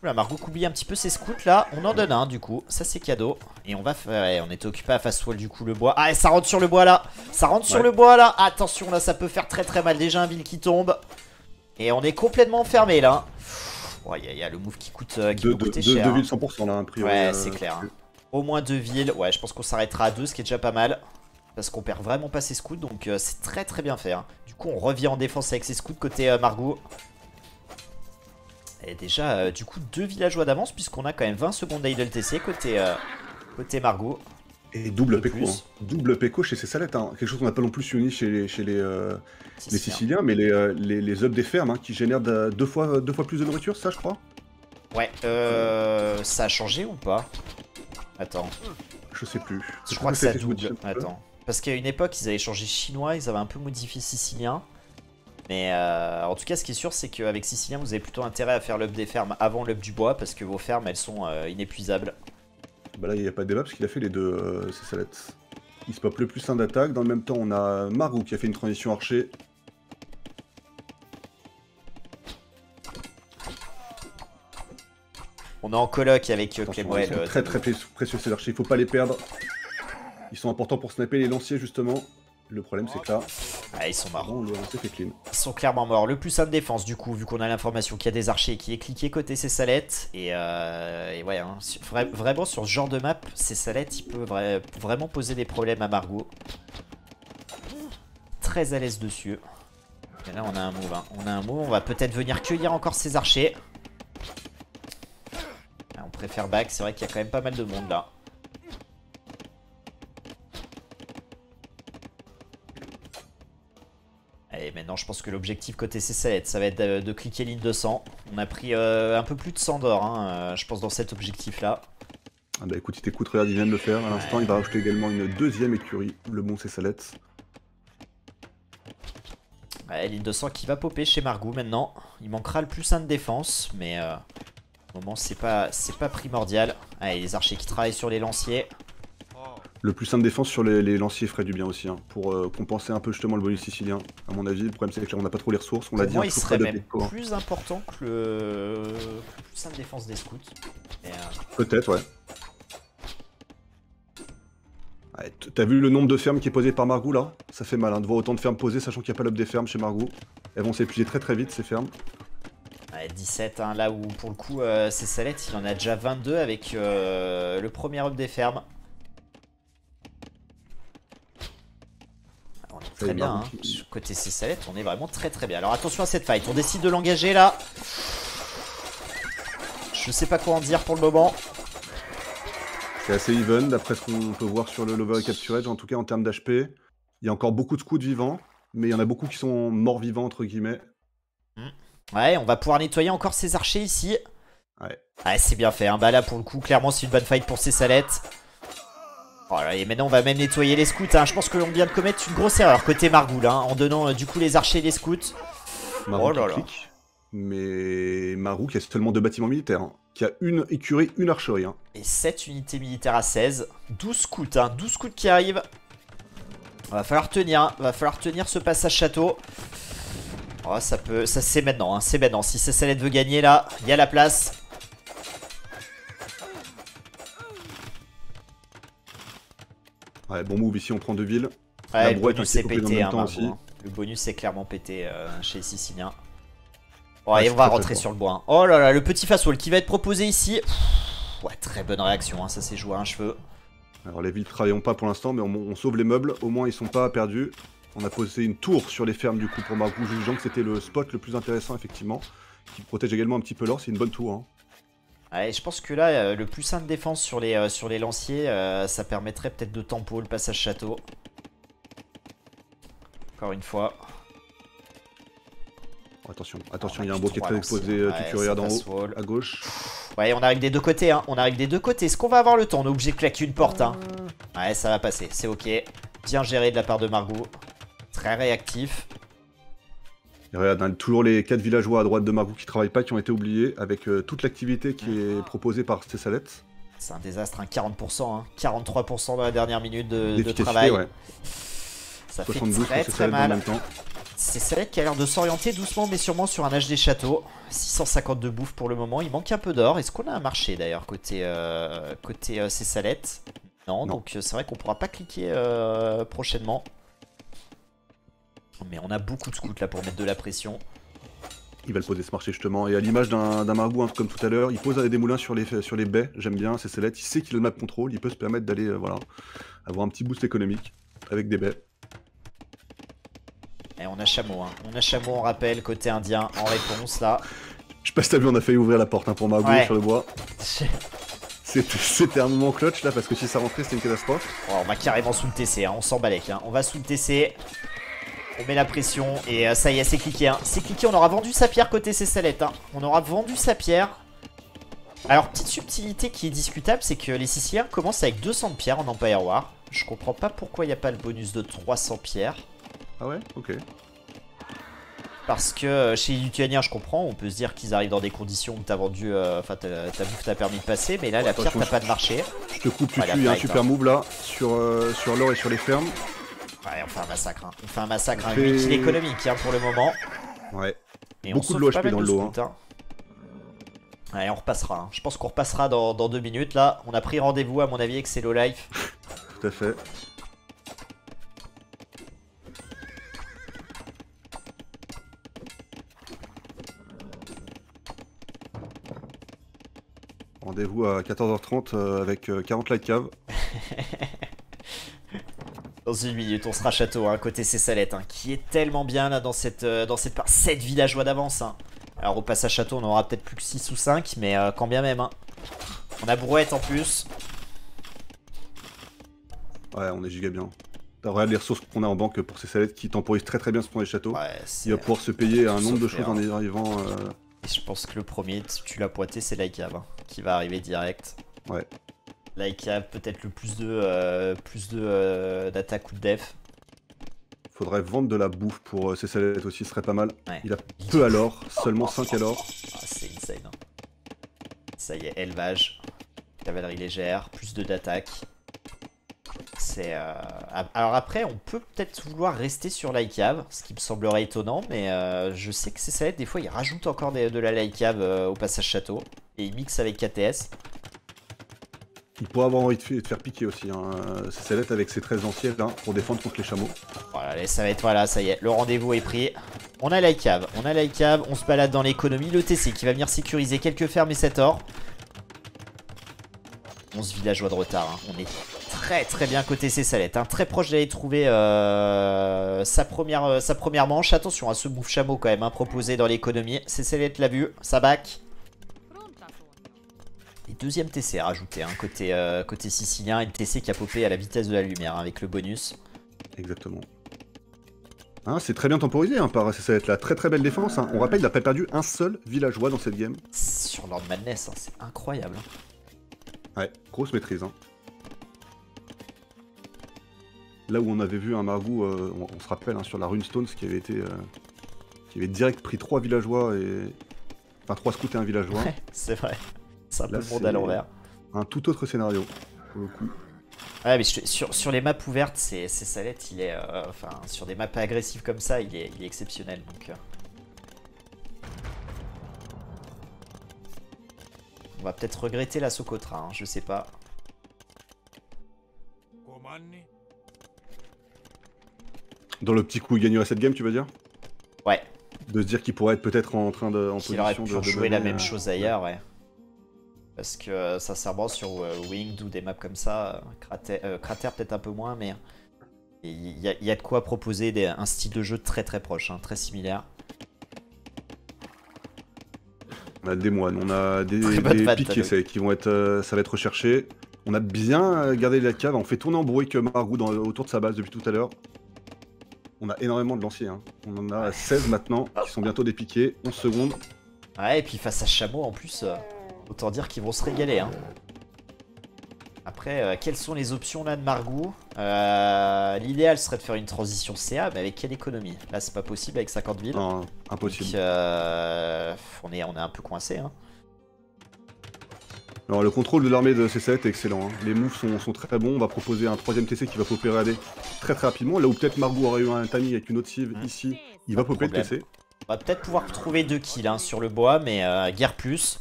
Voilà, Margaux oublie un petit peu ses scouts là, on en donne un du coup, ça c'est cadeau. Et on va faire, ouais, on était occupé à fast wall du coup le bois. Ah et ça rentre sur le bois là, ça rentre sur le bois là, attention là ça peut faire très très mal, déjà un ville qui tombe. Et on est complètement enfermé là. Ouais, il y a le move qui coûte qui peut coûter cher. 2 villes 100% là, a priori. Ouais, c'est clair. Hein. Au moins 2 villes. Ouais, je pense qu'on s'arrêtera à 2, ce qui est déjà pas mal. Parce qu'on perd vraiment pas ses scouts, donc c'est très très bien fait. Hein. Du coup, on revient en défense avec ses scouts côté Margaux. Et déjà, du coup, 2 villageois d'avance, puisqu'on a quand même 20 secondes d'idle TC côté Margaux. Et double De Péco, plus. hein. Double Péco chez ces Salettes, hein. Quelque chose qu'on n'a pas non plus uni chez les Sicilien. Siciliens, mais les œufs des fermes hein, qui génèrent deux fois plus de nourriture, ça je crois. Ouais, ça a changé ou pas? Attends. Je sais plus. Je crois que ça double. Attends. Parce qu'à une époque, ils avaient changé chinois, ils avaient un peu modifié sicilien. Mais en tout cas, ce qui est sûr, c'est qu'avec sicilien, vous avez plutôt intérêt à faire l'up des fermes avant l'up du bois, parce que vos fermes, elles sont inépuisables. Bah là, il n'y a pas de débat, parce qu'il a fait les deux, ces salettes. Il se pop le plus 1 d'attaque. Dans le même temps, on a Marou qui a fait une transition archer. On est en coloc avec Clémoel. Ils sont très précieux ces archers, il faut pas les perdre. Ils sont importants pour snapper les lanciers justement. Le problème c'est que là, ils sont morts. Le lancer fait clean. Ils sont clairement morts. Le plus 1 de défense du coup, vu qu'on a l'information qu'il y a des archers qui est cliqué côté ces salettes. Et ouais, hein, vraiment sur ce genre de map, ces salettes, il peut vraiment poser des problèmes à Margot. Très à l'aise dessus. Et là on a un move, hein. On a un move, on va peut-être venir cueillir encore ces archers. On préfère back, c'est vrai qu'il y a quand même pas mal de monde là. Allez, maintenant je pense que l'objectif côté C7, ça va être de cliquer ligne de 100. On a pris un peu plus de 100 d'or, hein, je pense, dans cet objectif là. Ah bah écoute, il t'écoute, regarde, il vient de le faire. À l'instant, il va rajouter également une deuxième écurie, le bon C-Salette. Ouais, ligne de 100 qui va popper chez Margou maintenant. Il manquera le plus 1 de défense, mais au moment c'est pas primordial. Allez, les archers qui travaillent sur les lanciers. Le plus 1 de défense sur les lanciers ferait du bien aussi, hein, pour compenser un peu justement le bonus sicilien. À mon avis, le problème c'est que là on n'a pas trop les ressources, on l'a dit. Moi, il serait même plus important que le plus 1 de défense des scouts. Peut-être, ouais. Ouais, t'as vu le nombre de fermes qui est posé par Margou là? Ça fait mal, hein, de voir autant de fermes posées, sachant qu'il n'y a pas l'up des fermes chez Margou. Elles vont s'épuiser très très vite ces fermes. Ouais, 17, hein, là où pour le coup, ces salettes, il en a déjà 22 avec le premier up des fermes. On est très bien, hein. Côté ces salettes, on est vraiment très très bien. Alors attention à cette fight, on décide de l'engager là. Je sais pas quoi en dire pour le moment. C'est assez even d'après ce qu'on peut voir sur le lover capture edge, en tout cas en termes d'HP. Il y a encore beaucoup de scouts vivants, mais il y en a beaucoup qui sont morts vivants entre guillemets. Ouais, on va pouvoir nettoyer encore ces archers ici. Ouais. Ouais, c'est bien fait, hein. Bah là pour le coup, clairement c'est une bonne fight pour ces salettes. Voilà, et maintenant on va même nettoyer les scouts, hein. Je pense que l'on vient de commettre une grosse erreur côté Margoul, hein, en donnant du coup les archers et les scouts. Marou oh là là. Clique, mais Marou qui a seulement 2 bâtiments militaires, hein, qui a une écurie, une archerie. Hein. Et 7 unités militaires à 16. 12 scouts, hein, 12 scouts qui arrivent. Va falloir tenir, hein. Va falloir tenir ce passage château. Oh, ça c'est maintenant, hein, c'est maintenant. Si C-Salette veut gagner là, il y a la place. Ouais, bon move ici, on prend 2 villes. Ouais, le bonus est pété, hein, hein. Le bonus est clairement pété chez les Siciliens. Oh, ouais, et on va rentrer sur le bois. Hein. Oh là là, le petit fast wall qui va être proposé ici. Pff, ouais, très bonne réaction, hein, ça s'est joué à un cheveu. Alors les villes travaillons pas pour l'instant, mais on sauve les meubles, au moins ils sont pas perdus. On a posé une tour sur les fermes du coup pour Margou, jugeant que c'était le spot le plus intéressant effectivement, qui protège également un petit peu l'or, c'est une bonne tour. Hein. Ouais, je pense que là, le plus 1 de défense sur les lanciers, ça permettrait peut-être de tempo le passage château. Encore une fois. Oh, attention, attention, il y a un bois qui est très exposé, tu regardes en haut, à gauche. Ouais, on arrive des deux côtés, hein. On arrive des deux côtés. Est-ce qu'on va avoir le temps? On est obligé de claquer une porte, hein. Ouais, ça va passer, c'est ok. Bien géré de la part de Margou. Très réactif. Et regarde, hein, toujours les 4 villageois à droite de Margou qui travaillent pas, qui ont été oubliés, avec toute l'activité qui est proposée par C-Salette. C'est un désastre, hein, 40%, hein, 43% dans la dernière minute de travail. Ouais. Ça fait très très mal. C'est C-Salette qui a l'air de s'orienter doucement mais sûrement sur un HD château. 650 de bouffe pour le moment, il manque un peu d'or. Est-ce qu'on a un marché d'ailleurs côté C-Salette? Non, donc c'est vrai qu'on pourra pas cliquer prochainement. Mais on a beaucoup de scouts là pour mettre de la pression. Il va le poser ce marché justement. Et à l'image d'un Margou, hein, comme tout à l'heure, il pose des moulins sur les baies. J'aime bien, c'est Salette. Il sait qu'il a le map control. Il peut se permettre d'aller voilà, avoir un petit boost économique avec des baies. Et on a Chameau. Hein. On a Chameau, on rappelle, côté indien en réponse là. Je sais pas si t'as vu, on a failli ouvrir la porte hein, pour Margou sur le bois. C'était un moment clutch là parce que si ça rentrait c'était une catastrophe. Oh, on va carrément sous le TC, hein. On s'en balèque. Hein. On va sous le TC. On met la pression et ça y est, c'est cliqué. Hein. C'est cliqué, on aura vendu sa pierre côté C-Salette. Hein. On aura vendu sa pierre. Alors, petite subtilité qui est discutable, c'est que les Siciliens commencent avec 200 de pierre en Empire War. Je comprends pas pourquoi il n'y a pas le bonus de 300 pierres. Ah ouais, ok. Parce que chez les Lituaniens, je comprends, on peut se dire qu'ils arrivent dans des conditions où t'as vendu, enfin t'as vu que t'as permis de passer, mais là la pierre t'as pas de marché. Je te coupe, tu tues, il y a un super move là, sur l'or et sur les fermes. Ouais, on fait un massacre, hein. On fait un massacre, un 8 kills économique hein, pour le moment. Ouais. Et beaucoup de low HP dans le lot. Hein. Ouais, on repassera, hein. Je pense qu'on repassera dans 2 minutes là. On a pris rendez-vous à mon avis avec ces low life. Tout à fait. Rendez-vous à 14h30 avec 40 light cave. Dans 1 minute, on sera château, hein, côté Cessalette, hein, qui est tellement bien là dans cette part. 7 villageois d'avance. Hein. Alors au passage château, on aura peut-être plus que 6 ou 5, mais quand bien même. Hein. On a brouette en plus. Ouais, on est giga bien. Regarde les ressources qu'on a en banque pour Cessalette qui temporisent très très bien ce premier château. Ouais, il va pouvoir se payer un nombre de choses en arrivant. Et je pense que le premier, tu l'as pointé, c'est Laikav hein, qui va arriver direct. Ouais. Laikav, peut-être le plus d'attaque ou de def. Faudrait vendre de la bouffe pour Cessalette aussi, ce serait pas mal. Ouais. Il a peu à l'or, seulement 5 à l'or. Ah, c'est insane. Hein. Ça y est, élevage, cavalerie légère, plus de d'attaque. C'est alors après, on peut peut-être vouloir rester sur Laikav, ce qui me semblerait étonnant, mais je sais que Cessalette, des fois, il rajoute encore de la Laikav au passage château, et il mixe avec KTS. Il pourrait avoir envie de faire piquer aussi, hein. Cessalette avec ses 13 anciennes là, pour défendre contre les chameaux. Voilà, allez, ça va être, voilà, ça y est, le rendez-vous est pris. On a Laikav, on se balade dans l'économie, le TC qui va venir sécuriser quelques fermes et 7 or. 11 villageois de retard, hein. On est très très bien côté Cessalette, hein. Très proche d'aller trouver sa première manche. Attention à ce move chameau quand même, hein, proposé dans l'économie. Cessalette l'a vu, ça back. Et deuxième TC à rajouter, hein, côté sicilien, et le TC qui a popé à la vitesse de la lumière, hein, avec le bonus. Exactement. Hein, c'est très bien temporisé hein, par Cessalette là, très très belle défense. Hein. On rappelle, il n'a pas perdu un seul villageois dans cette game. Sur Lord Madness, hein, c'est incroyable. Ouais, grosse maîtrise. Hein. Là où on avait vu un Margou, on se rappelle hein, sur la Runestone, qui avait été, qui avait direct pris 3 villageois et, enfin 3 scouts et un villageois. Ouais, c'est vrai. C'est un peu le monde à l'envers. Un tout autre scénario pour le coup. Ouais, mais sur les maps ouvertes, c'est Cessalette, il est, enfin sur des maps agressives comme ça, il est exceptionnel. Donc, on va peut-être regretter la Socotra, hein, je sais pas. Dans le petit coup, il gagnerait cette game, tu veux dire? Ouais. De se dire qu'il pourrait être peut-être en train de. Qu'il aurait pu jouer la même chose ailleurs, ouais. Parce que sincèrement, sur Winged ou des maps comme ça, Crater peut-être un peu moins, mais il y a de quoi proposer un style de jeu très très proche, hein, très similaire. On a des moines, on a des piques qui vont être. Ça va être recherché. On a bien gardé la cave, on fait tourner en bruit que Margou autour de sa base depuis tout à l'heure. On a énormément de lanciers, hein. On en a 16 maintenant, qui sont bientôt dépiqués, 11 secondes. Ouais, et puis face à Chameau en plus, autant dire qu'ils vont se régaler. Hein. Après, quelles sont les options là de Margou? L'idéal serait de faire une transition CA, mais avec quelle économie? Là, c'est pas possible avec 50 villes. Non, impossible. Donc, on est un peu coincé. Hein. Alors, le contrôle de l'armée de C7 est excellent. Hein. Les moves sont très bons. On va proposer un 3ème TC qui va popper AD très rapidement. Là où peut-être Margou aurait eu un timing avec une autre cive ici, il va popper le TC. On va peut-être pouvoir trouver 2 kills hein, sur le bois, mais guère plus.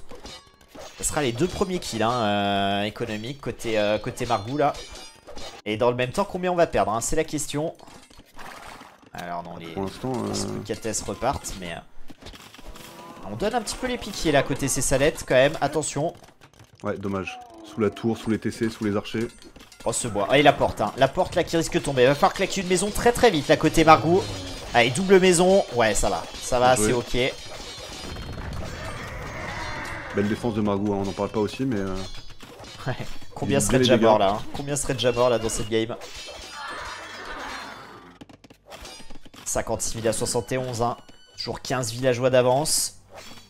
Ce sera les 2 premiers kills hein, économiques côté Margou là. Et dans le même temps, combien on va perdre hein, c'est la question. Alors non, pour l'instant, les KTS repartent, mais on donne un petit peu les piquiers là côté Cessalette quand même. Attention. Ouais, dommage. Sous la tour, sous les TC, sous les archers. Oh ce bois. Ah, et la porte, hein. La porte là qui risque de tomber. Il va falloir claquer une maison très vite là côté Margou. Allez, double maison. Ouais, ça va. Ça va, c'est ok. Belle défense de Margou, hein. On n'en parle pas aussi, mais. Ouais. Combien serait déjà mort là hein. Combien serait déjà mort là dans cette game? 56 000 à 71, hein. Toujours 15 villageois d'avance.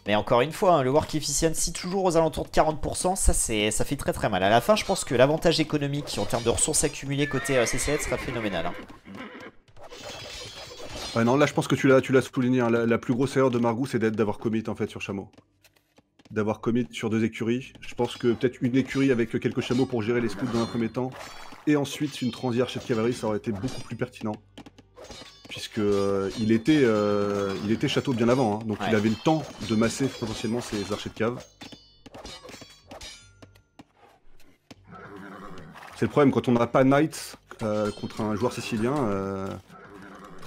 Mais encore une fois, hein, le work efficiency toujours aux alentours de 40%, ça fait très très mal. À la fin, je pense que l'avantage économique en termes de ressources accumulées côté C7 sera phénoménal. Hein. Ouais, non, là je pense que tu l'as souligné, hein. La plus grosse erreur de Margou, c'est d'avoir commit en fait sur chameau. D'avoir commit sur 2 écuries. Je pense que peut-être une écurie avec quelques chameaux pour gérer les scouts dans un premier temps. Et ensuite une transi archer de cavalerie, ça aurait été beaucoup plus pertinent. Puisque il était château bien avant, hein. Donc il avait le temps de masser potentiellement ses archers de cave. C'est le problème, quand on n'a pas Knight contre un joueur sicilien,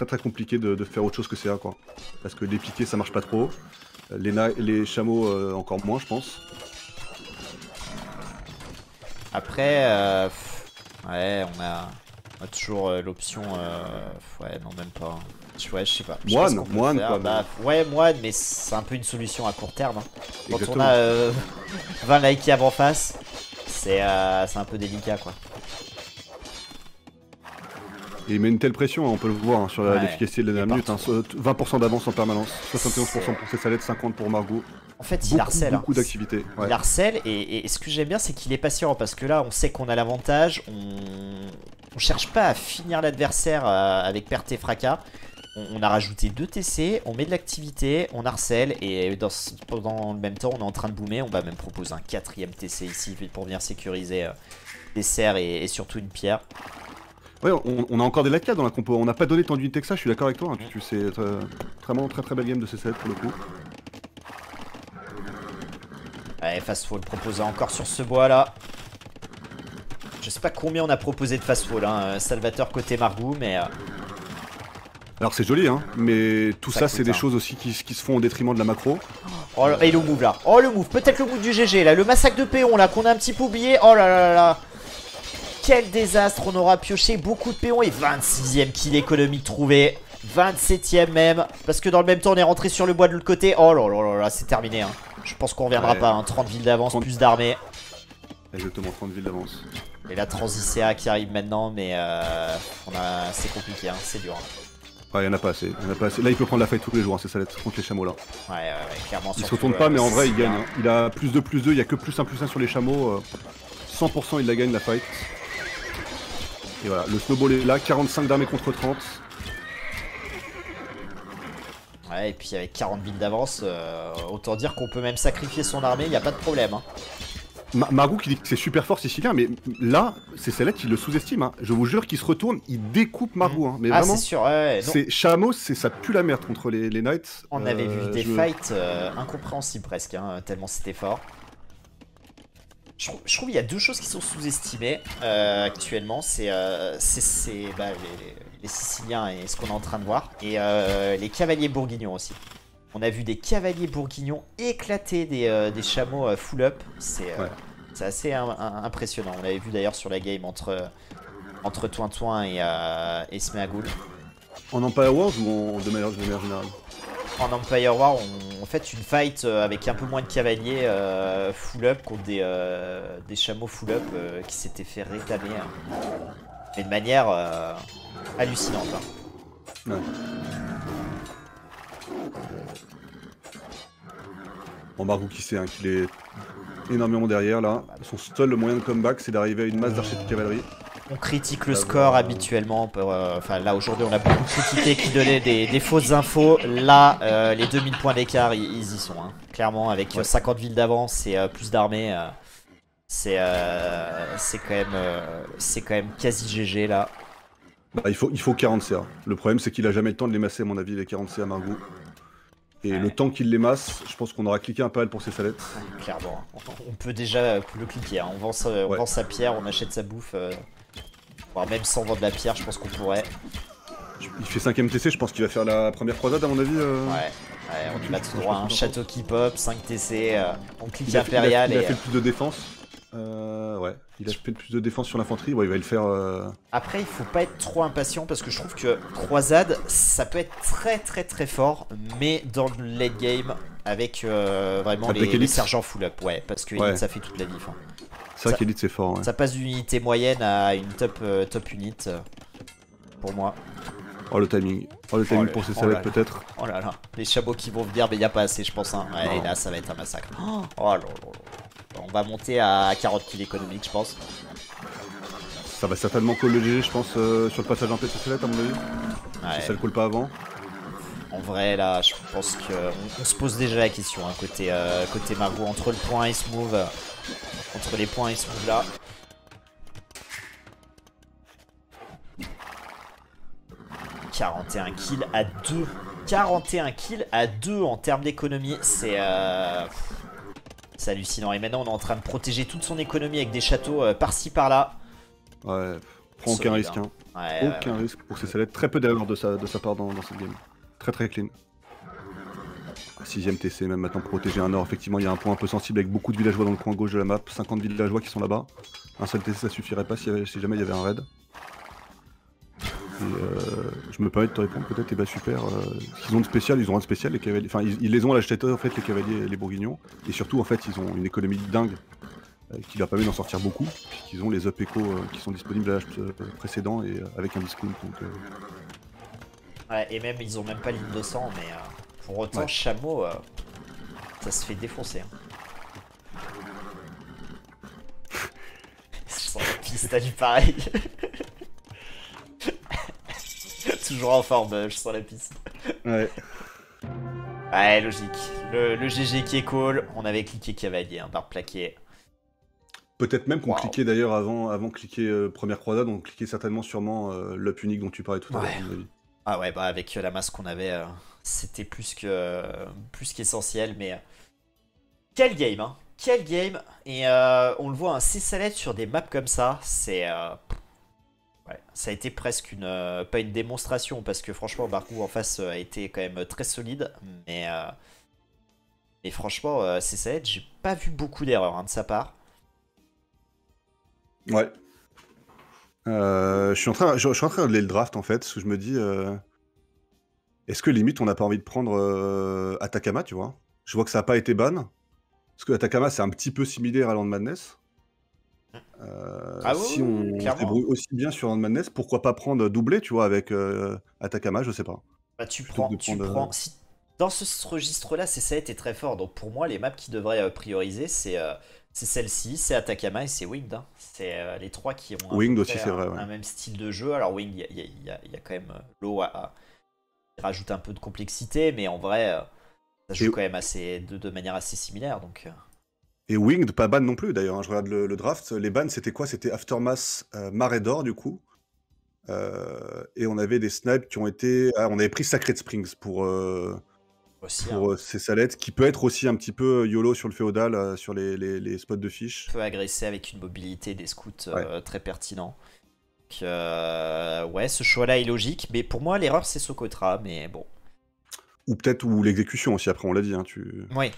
très compliqué de faire autre chose que CA quoi. Parce que les piquets ça marche pas trop, les chameaux encore moins je pense. Après, ouais on a toujours l'option, ouais non même pas. Ouais, je sais pas. Moine quoi. Bah, ouais moine mais c'est un peu une solution à court terme. Hein. Quand Exactement. on a 20 Lycav en face, c'est un peu délicat quoi. Et il met une telle pression, hein, on peut le voir hein, sur l'efficacité de la dernière minute, hein, 20% d'avance en permanence, 71% pour ses salettes, 50% pour Margou. En fait, il harcèle. Beaucoup d'activité. Ouais. Il harcèle et ce que j'aime bien, c'est qu'il est patient parce que là, on sait qu'on a l'avantage. On cherche pas à finir l'adversaire avec perte et fracas. On a rajouté 2 TC, on met de l'activité, on harcèle et pendant le même temps, on est en train de boomer. On va même proposer un 4ème TC ici pour venir sécuriser des serres et surtout une pierre. Ouais, on a encore des latka dans la compo, on n'a pas donné tant d'unités que ça, je suis d'accord avec toi, hein, c'est vraiment très belle game de C7 pour le coup. Ouais, Fastfall proposé encore sur ce bois là. Je sais pas combien on a proposé de Fastfall, hein, Salvateur côté Margou, mais... Alors c'est joli, hein, mais tout ça c'est des hein. choses aussi qui se font au détriment de la macro. Oh, et le move là, oh le move, peut-être le move du GG là, le massacre de péons là qu'on a un petit peu oublié, oh là là là. Quel désastre, on aura pioché beaucoup de péons et 26ème kill économique trouvé. 27ème même, parce que dans le même temps on est rentré sur le bois de l'autre côté. Oh là là là là, c'est terminé. Hein. Je pense qu'on reviendra pas, hein. 30 villes d'avance, 30... plus d'armées. Exactement, 30 villes d'avance. Et la transi-CA qui arrive maintenant, mais c'est compliqué, hein. C'est dur. Hein. Ouais, il y en a pas assez. Là il peut prendre la fight tous les jours, hein, c'est ça contre les chameaux là. Ouais, clairement. Il se retourne pas, mais en vrai il gagne. Hein. Il a plus 2, il y a que plus 1 sur les chameaux. 100% il la gagne la fight. Et voilà, le snowball est là, 45 d'armée contre 30. Ouais, et puis avec 40 villes d'avance, autant dire qu'on peut même sacrifier son armée, il n'y a pas de problème. Hein. Margou qui dit que c'est super fort sicilien, mais là, c'est celle-là qui le sous-estime. Hein. Je vous jure qu'il se retourne, il découpe Margou. Hein. Mais vraiment, c'est sûr, ouais. C'est chameau, ça pue la merde contre les Knights. On avait vu des fights incompréhensibles presque, hein, tellement c'était fort. Je trouve qu'il y a 2 choses qui sont sous-estimées actuellement, c'est les Siciliens et ce qu'on est en train de voir, et les cavaliers bourguignons aussi. On a vu des cavaliers bourguignons éclater des chameaux full up, c'est assez impressionnant. On l'avait vu d'ailleurs sur la game entre Tointoin et Smeagol. En Empire Wars ou de manière générale? En Empire War, on fait une fight avec un peu moins de cavaliers full up contre des chameaux full up qui s'étaient fait rétamer, hein. Mais de manière hallucinante. Hein. Ouais. Bon, Margou qui sait hein, qu'il est énormément derrière là. Son seul moyen de comeback c'est d'arriver à une masse d'archers de cavalerie. On critique le score habituellement, enfin là aujourd'hui on a beaucoup critiqué qui donnait des fausses infos. Là les 2000 points d'écart ils y sont, hein. Clairement avec 50 villes d'avance et plus d'armées, c'est quand même quasi GG là. Bah, il faut 40 CA. Le problème c'est qu'il a jamais le temps de les masser à mon avis les 40 CA Margou. Et le temps qu'il les masse, je pense qu'on aura cliqué un peu pour ses salettes. Clairement, on peut déjà le cliquer, hein. On vend sa pierre, on achète sa bouffe. Voire même sans vendre la pierre, je pense qu'on pourrait. Il fait 5ème TC, je pense qu'il va faire la première croisade à mon avis. Ouais, on y va tout droit, un château qui pop, 5 TC, on clique impérial il a fait le plus de défense. Ouais, il a fait le plus de défense sur l'infanterie, ouais, il va le faire. Après, il faut pas être trop impatient parce que je trouve que croisade, ça peut être très fort, mais dans le late game, avec vraiment les sergents full up, ouais, parce que Elite, ça fait toute la diff. Hein. C'est vrai qu'Elite c'est fort. Ouais. Ça passe d'une unité moyenne à une top unit pour moi. Oh le timing. Oh le timing pour ces Salets peut-être. Oh là là, les chameaux qui vont venir, mais il n'y a pas assez, je pense. Hein. Ouais, et là, ça va être un massacre. Oh là là là. On va monter à 40 kills économiques, je pense. Ça va certainement call le GG, je pense, sur le passage en paix de ces Salets, à mon avis. Ouais. Si ça le colle pas avant. En vrai, là, je pense qu'on se pose déjà la question, hein, côté Margot, entre le point et Smooth. Entre les points et Smooth là. « 41 kills à 2. 41 kills à 2 en termes d'économie. C'est hallucinant. Et maintenant, on est en train de protéger toute son économie avec des châteaux par-ci par-là. Ouais, prends aucun risque. Hein. Ouais, aucun risque pour ces Salets. Très peu d'erreurs de sa part dans cette game. Très très clean. 6ème TC, même maintenant protéger un or. Effectivement, il y a un point un peu sensible avec beaucoup de villageois dans le coin gauche de la map. 50 villageois qui sont là-bas. Un seul TC, ça suffirait pas si jamais il y avait un raid. Et je me permets de te répondre peut-être, et bah super. Ils ont de spécial, ils ont un de spécial, les cavaliers. Enfin, ils les ont à l'acheter en fait, les cavaliers et les bourguignons. Et surtout, en fait, ils ont une économie dingue qui leur permet d'en sortir beaucoup. Puisqu'ils ont les up echo qui sont disponibles à l'âge précédent et avec un discount. Donc, ouais, et même, ils ont même pas ligne de sang, mais pour autant, ouais. Chameau, ça se fait défoncer. Hein. Je sens la piste à du pareil. Toujours en forme, je sens la piste. Ouais. Ouais, logique. Le GG qui est cool. On avait cliqué cavalier, hein, barre plaqué. Peut-être même qu'on cliquait d'ailleurs avant de cliquer première croisade, on cliquait certainement sûrement l'up unique dont tu parlais tout à l'heure, à mon avis. Ah ouais, bah avec la masse qu'on avait, c'était plus qu'essentiel, mais quel game, hein. Quel game. Et on le voit, un C-Salette sur des maps comme ça, c'est... ouais, ça a été presque pas une démonstration, parce que franchement, Margou en face a été quand même très solide, mais franchement, C-Salette, j'ai pas vu beaucoup d'erreurs hein, de sa part. Ouais. Je suis en train de lire le draft en fait, parce que je me dis... Est-ce que limite on n'a pas envie de prendre Atakama, tu vois? Je vois que ça n'a pas été ban. Parce que Atakama c'est un petit peu similaire à Land Madness. Si on se débrouille aussi bien sur Land Madness, pourquoi pas prendre doublé, tu vois, avec Atakama, je sais pas. Bah tu prends... Si, dans ce registre-là, C7 est très fort, donc pour moi, les maps qui devraient prioriser, c'est celle-ci, c'est Atakama et c'est Winged. Hein. C'est les trois qui ont Winged aussi, c'est vrai, ouais. Un même style de jeu. Alors Winged, il y a quand même l'eau qui rajoute un peu de complexité, mais en vrai, ça joue quand même de manière assez similaire. Donc, Et Winged, pas ban non plus d'ailleurs. Hein. Je regarde le draft. Les bans, c'était quoi? C'était Aftermath, Marée d'Or, du coup. Et on avait des snipes qui ont été... Ah, on avait pris Sacred Springs pour ces Salettes, qui peut être aussi un petit peu YOLO sur le féodal, sur les spots de fiches. Peut agresser avec une mobilité des scouts très pertinent. Donc, ouais, ce choix-là est logique, mais pour moi, l'erreur, c'est Socotra, mais bon. Ou peut-être l'exécution aussi, après, on l'a dit. Hein, Oui.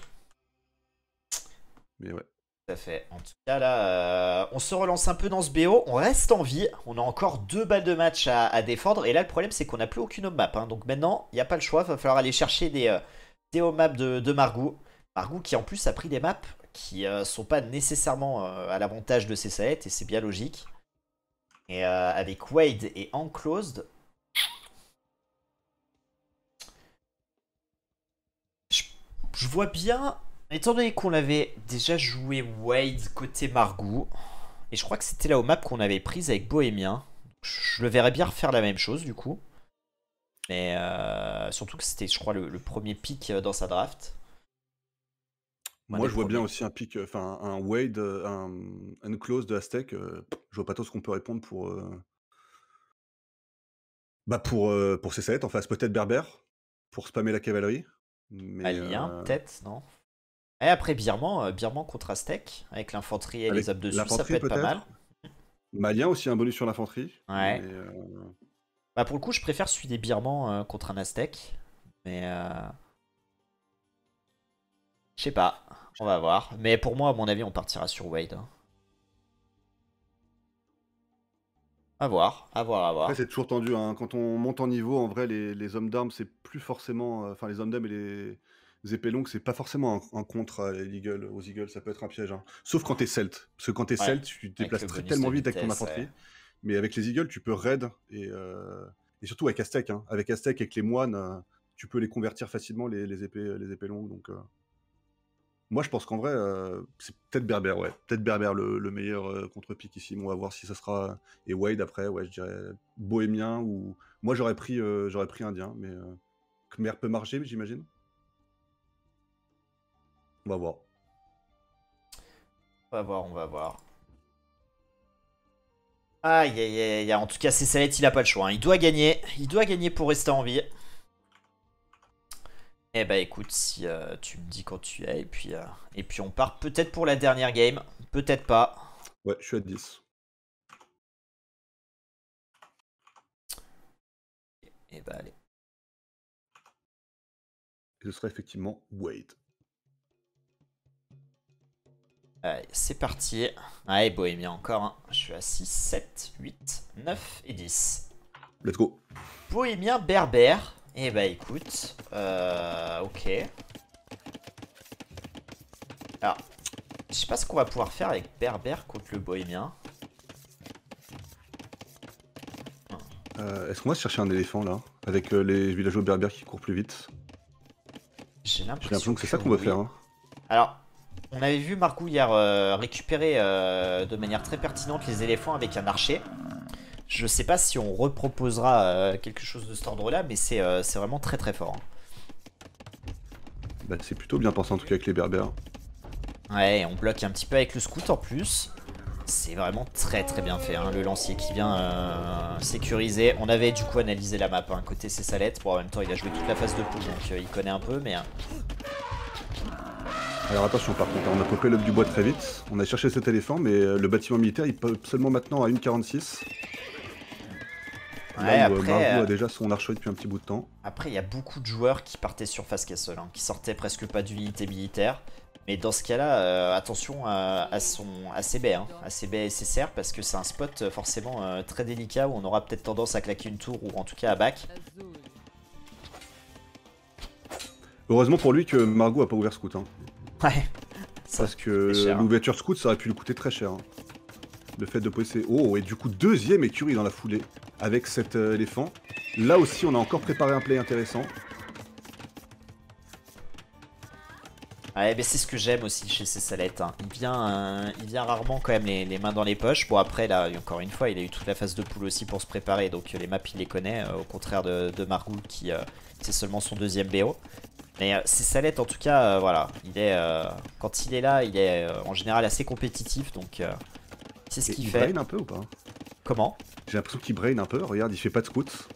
Mais ouais. Tout à fait. En tout cas, là, on se relance un peu dans ce BO. On reste en vie. On a encore 2 balles de match à défendre. Et là, le problème, c'est qu'on n'a plus aucune home map. Hein. Donc maintenant, il n'y a pas le choix. Il va falloir aller chercher des home maps de Margou. Margou qui, en plus, a pris des maps qui sont pas nécessairement à l'avantage de ses Salets. Et c'est bien logique. Et avec Wade et Enclosed, je vois bien... Étant donné qu'on avait déjà joué Wade côté Margou, et je crois que c'était la map qu'on avait prise avec Bohémien, je le verrais bien refaire la même chose du coup. Mais surtout que c'était, je crois, le premier pick dans sa draft. Moi, je vois bien aussi un pick, enfin un Wade, un Unclosed de Aztec. Je vois pas trop ce qu'on peut répondre pour ces Salets en face. Peut-être Berbère, pour spammer la cavalerie. Mais, Alien, peut-être, non? Et après Birman contre Aztec, avec l'infanterie et les up dessus, ça peut être pas mal. Malien aussi un bonus sur l'infanterie. Ouais. Mais, bah pour le coup, je préfère celui des Birmans contre un Aztec. Mais je sais pas, on va voir. Mais pour moi, à mon avis, on partira sur Wade. Hein. À voir, à voir, à voir. Après, c'est toujours tendu. Hein. Quand on monte en niveau, en vrai, les hommes d'armes, c'est plus forcément... Enfin, les hommes d'armes et les épées longues, c'est pas forcément un contre aux Eagles. Ça peut être un piège. Hein. Sauf quand t'es Celt. Parce que quand t'es Celt, tu te déplaces tellement vite avec ton infanterie. Ouais. Mais avec les Eagles, tu peux raid et Et surtout avec Aztec, hein. Avec Aztec, avec les moines, tu peux les convertir facilement, les épées longues. Donc, moi, je pense qu'en vrai, c'est peut-être Berbère, ouais. Peut-être Berbère le meilleur contre-pique ici. Mais on va voir si ça sera. Et Wade après, ouais, je dirais bohémien ou. Moi, j'aurais pris indien, mais Khmer peut marcher, j'imagine. On va voir. On va voir. Aïe aïe aïe, en tout cas c'est Salette, il a pas le choix, hein. Il doit gagner pour rester en vie. Eh bah écoute, si tu me dis quand tu es, et puis on part peut-être pour la dernière game, peut-être pas. Ouais, je suis à 10. Et bah allez. Et ce serait effectivement Wade. Allez, c'est parti. Allez, Bohémien encore, hein. Je suis à 6, 7, 8, 9 et 10. Let's go. Bohémien Berbère. Eh bah écoute, ok. Alors, je sais pas ce qu'on va pouvoir faire avec Berbère contre le Bohémien. Est-ce qu'on va se chercher un éléphant là? Avec les villageois berbères qui courent plus vite? J'ai l'impression que c'est ça qu'on va faire. Hein. Alors, on avait vu Margou hier récupérer de manière très pertinente les éléphants avec un archer. Je sais pas si on reproposera quelque chose de cet ordre-là, mais c'est vraiment très très fort. Hein. Bah, c'est plutôt bien pensé en tout cas avec les berbères. Ouais, on bloque un petit peu avec le scout en plus. C'est vraiment très très bien fait, hein, le lancier qui vient sécuriser. On avait du coup analysé la map, hein, côté c'est Salette. Bon, en même temps, il a joué toute la phase de poule, donc il connaît un peu, mais... Alors attention par contre, on a popé l'œuf du bois très vite. On a cherché cet éléphant, mais le bâtiment militaire, il pop seulement maintenant à 1,46. Ouais, là où après, Margou a déjà son archerie depuis un petit bout de temps. Après, il y a beaucoup de joueurs qui partaient sur Fast Castle, hein, qui sortaient presque pas d'unité militaire. Mais dans ce cas-là, attention à ses baies, hein, à ses baies SSR, parce que c'est un spot forcément très délicat où on aura peut-être tendance à claquer une tour ou en tout cas à back. Heureusement pour lui que Margou a pas ouvert scout. Hein. Ouais. Parce que l'ouverture scout, ça aurait pu lui coûter très cher. Hein. Le fait de poser... Oh, et du coup, deuxième écurie dans la foulée avec cet éléphant. Là aussi, on a encore préparé un play intéressant. Ouais, mais c'est ce que j'aime aussi chez ces Salettes. Hein. Il vient rarement quand même les mains dans les poches. Bon, après, là, encore une fois, il a eu toute la phase de poule aussi pour se préparer. Donc les maps, il les connaît, au contraire de Margou qui, c'est seulement son deuxième BO. Mais c'est Salette en tout cas, voilà, quand il est là, il est en général assez compétitif, donc c'est ce qu'il fait. Il brain un peu ou pas? Comment? J'ai l'impression qu'il brain un peu, regarde, il fait pas de scout.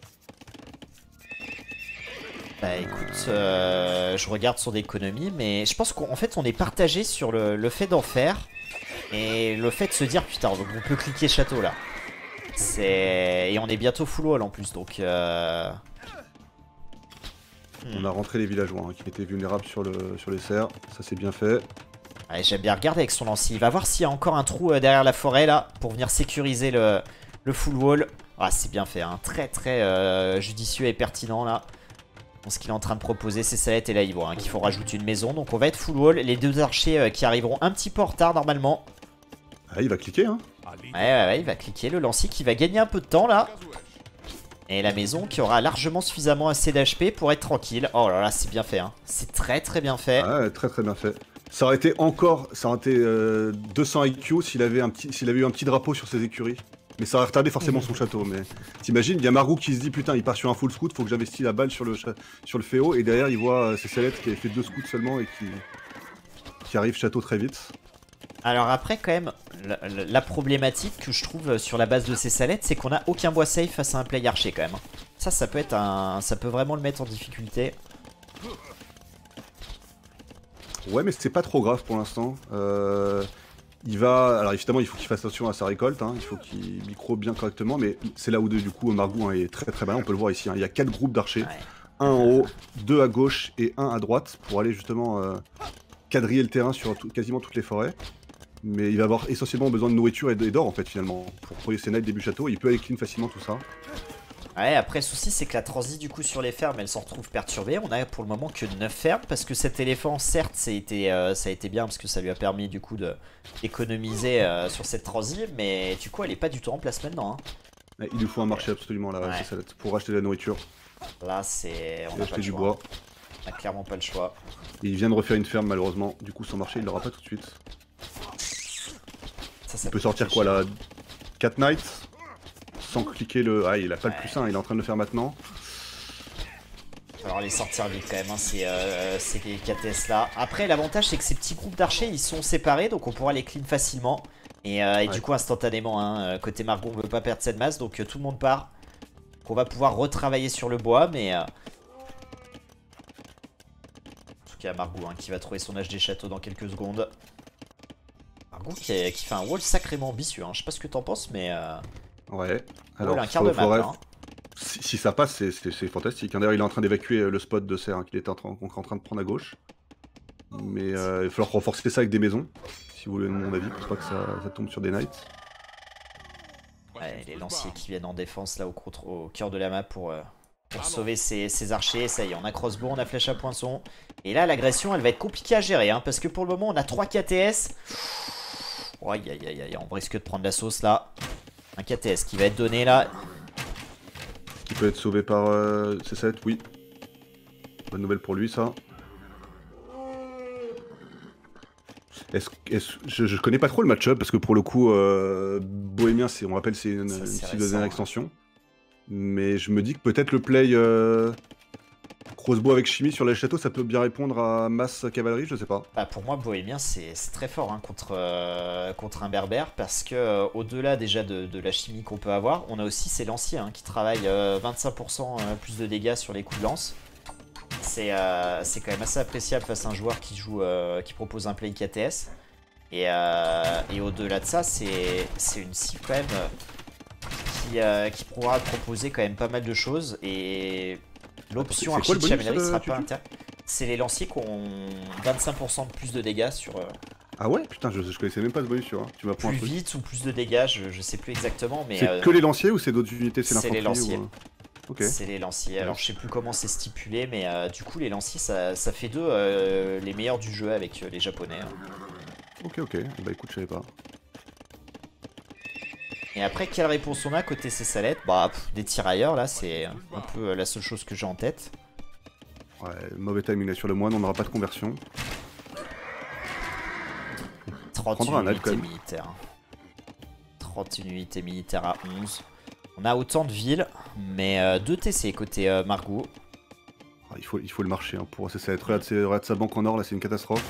Bah écoute, je regarde son économie, mais je pense qu'en fait on est partagé sur le fait d'en faire, et le fait de se dire putain, donc on peut cliquer château là. Et on est bientôt full wall en plus, donc... On a rentré les villageois hein, qui étaient vulnérables sur les serres, ça c'est bien fait. Ouais, j'aime bien regarder avec son lancier. Il va voir s'il y a encore un trou derrière la forêt là pour venir sécuriser le full wall. Ah, c'est bien fait, hein. Très très judicieux et pertinent là. Bon, ce qu'il est en train de proposer, c'est Salette et là il voit hein, qu'il faut rajouter une maison. Donc on va être full wall. Les deux archers qui arriveront un petit peu en retard normalement. Ah, il va cliquer hein. Ouais, il va cliquer. Le lancier qui va gagner un peu de temps là. Et la maison qui aura largement suffisamment assez d'HP pour être tranquille. Oh là là, c'est bien fait. Hein. C'est très très bien fait. Ouais, très très bien fait. Ça aurait été 200 IQ s'il avait eu un petit drapeau sur ses écuries. Mais ça aurait retardé forcément son château. Mais t'imagines, il y a Margou qui se dit putain, il part sur un full scout, faut que j'investisse la balle sur le féo. Et derrière, il voit c'est Salette qui avait fait 2 scouts seulement et qui arrive château très vite. Alors après quand même, la problématique que je trouve sur la base de ces Salettes, c'est qu'on a aucun bois safe face à un play archer quand même. Ça peut être ça peut vraiment le mettre en difficulté. Ouais mais c'est pas trop grave pour l'instant. Alors évidemment il faut qu'il fasse attention à sa récolte, hein. Il faut qu'il micro bien correctement, mais c'est là où du coup Margou hein, est très très malin, on peut le voir ici. Hein. Il y a 4 groupes d'archers, ouais. Un en haut, 2 à gauche et 1 à droite pour aller justement quadriller le terrain sur quasiment toutes les forêts. Mais il va avoir essentiellement besoin de nourriture et d'or en fait finalement pour produire ses nights début château. Il peut aller clean facilement tout ça. Ouais, après le souci c'est que la transi du coup sur les fermes elle s'en retrouve perturbée. On a pour le moment que 9 fermes parce que cet éléphant certes ça a été bien parce que ça lui a permis du coup d'économiser sur cette transi. Mais du coup elle est pas du tout en place maintenant. Hein. Ouais, il nous faut un marché absolument là, Ouais. c'est ça, pour acheter de la nourriture. Là, c'est. On Et n'a pas acheter le du choix. bois. On a clairement pas le choix. Et il vient de refaire une ferme malheureusement. Du coup son marché il l'aura pas tout de suite. Ça Il peut sortir quoi là 4 Knights sans cliquer le... Ah il a pas le plus 1, il est en train de le faire maintenant. Alors les sortir vite quand même, hein, ces KTS là. Après l'avantage c'est que ces petits groupes d'archers ils sont séparés donc on pourra les clean facilement. Et du coup instantanément, hein, côté Margot on veut pas perdre cette masse donc tout le monde part. Donc on va pouvoir retravailler sur le bois mais... En tout cas Margot hein, qui va trouver son âge des châteaux dans quelques secondes. Margot qui fait un wall sacrément ambitieux, hein. Je sais pas ce que t'en penses mais... Ouais. Alors, un quart faut- de map faudrait- là, hein. Si ça passe, c'est fantastique. D'ailleurs, il est en train d'évacuer le spot de serre qu'il était en train de prendre à gauche. Mais il va falloir renforcer ça avec des maisons, si vous voulez mon avis, pour pas que ça tombe sur des knights. Ouais, les lanciers qui viennent en défense là au cœur de la map pour sauver ses archers. Ça y est, on a crossbow, on a flèche à poinçon. Et là, l'agression, elle va être compliquée à gérer, hein, parce que pour le moment, on a 3 KTS. Oh, aïe, aïe, aïe, aïe, on risque de prendre la sauce là. Un KTS qui va être donné là. Qui peut être sauvé par C7, oui. Bonne nouvelle pour lui, ça. Je connais pas trop le match-up parce que pour le coup, Bohémien, on rappelle, c'est une dernière extension. Mais je me dis que peut-être le play crossbow avec chimie sur les châteaux, ça peut bien répondre à masse cavalerie, je sais pas. Bah, pour moi, Bohémien, c'est très fort hein, contre un berbère parce que au-delà déjà de la chimie qu'on peut avoir, on a aussi ces lanciers hein, qui travaillent 25% plus de dégâts sur les coups de lance. C'est quand même assez appréciable face à un joueur qui propose un play KTS. Et au-delà de ça, c'est une cible quand même qui pourra proposer quand même pas mal de choses. Et l'option archi de chamaillerie sera pas intéressante. C'est les lanciers qui ont 25% de plus de dégâts sur... Ah ouais? Putain, je connaissais même pas ce bonus, tu vois. Tu m'apprends un plus truc. vite ou plus de dégâts, je sais plus exactement. Mais c'est que les lanciers ou c'est d'autres unités? C'est les lanciers. Ok. C'est les lanciers. Alors je sais plus comment c'est stipulé, mais du coup les lanciers ça fait d'eux les meilleurs du jeu avec les japonais. Hein. Ok. Bah écoute, je savais pas. Et après, quelle réponse on a côté ces salettes? Bah, des tirailleurs là, c'est un peu la seule chose que j'ai en tête. Ouais, mauvais timing là sur le moine, on n'aura pas de conversion. 31 unités militaires. 31 unités militaires à 11. On a autant de villes, mais 2 TC côté Margot. Ah, il faut le marcher hein, pour ça être. Regarde sa banque en or là, c'est une catastrophe.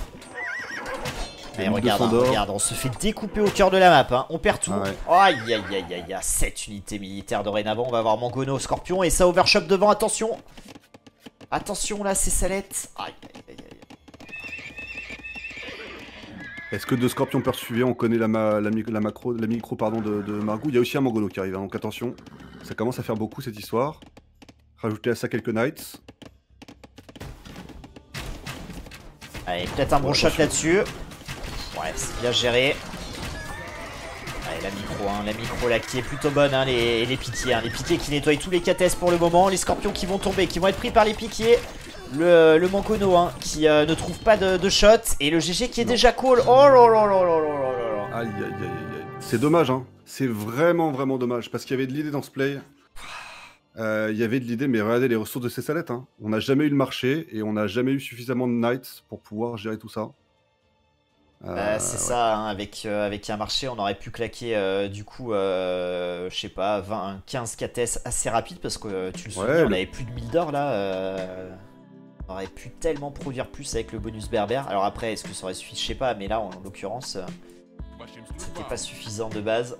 Et regarde, on se fait découper au cœur de la map, hein. On perd tout. Ah ouais. Aïe, aïe, aïe, aïe, 7 unités militaires dorénavant. On va avoir Mangono, Scorpion et ça overshot devant, attention. Attention là, c'est Salette. Aïe, aïe, aïe, aïe. Est-ce que de Scorpion poursuivi, on connaît la micro de Margou? Il y a aussi un Mangono qui arrive, hein, donc attention. Ça commence à faire beaucoup cette histoire. Rajouter à ça quelques knights. Allez, peut-être un bon shot là-dessus. Ouais, c'est bien géré. Allez, la micro là qui est plutôt bonne, hein, les piquiers. Hein, les piquiers qui nettoient tous les KTS pour le moment. Les scorpions qui vont tomber, qui vont être pris par les piquiers. Le Mangono hein, qui ne trouve pas de shot. Et le GG qui est déjà call. Oh là là là là là là là. Aïe. C'est dommage, hein. C'est vraiment dommage. Parce qu'il y avait de l'idée dans ce play. Il y avait de l'idée, mais regardez les ressources de ces salettes. Hein. On n'a jamais eu le marché et on n'a jamais eu suffisamment de knights pour pouvoir gérer tout ça. C'est ça, hein, avec un marché, on aurait pu claquer du coup, je sais pas, 15 KTS assez rapide parce que tu le souviens, on avait plus de 1000 d'or là. On aurait pu tellement produire plus avec le bonus berbère. Alors après, est-ce que ça aurait suffi? Je sais pas, mais là en l'occurrence, c'était pas suffisant de base.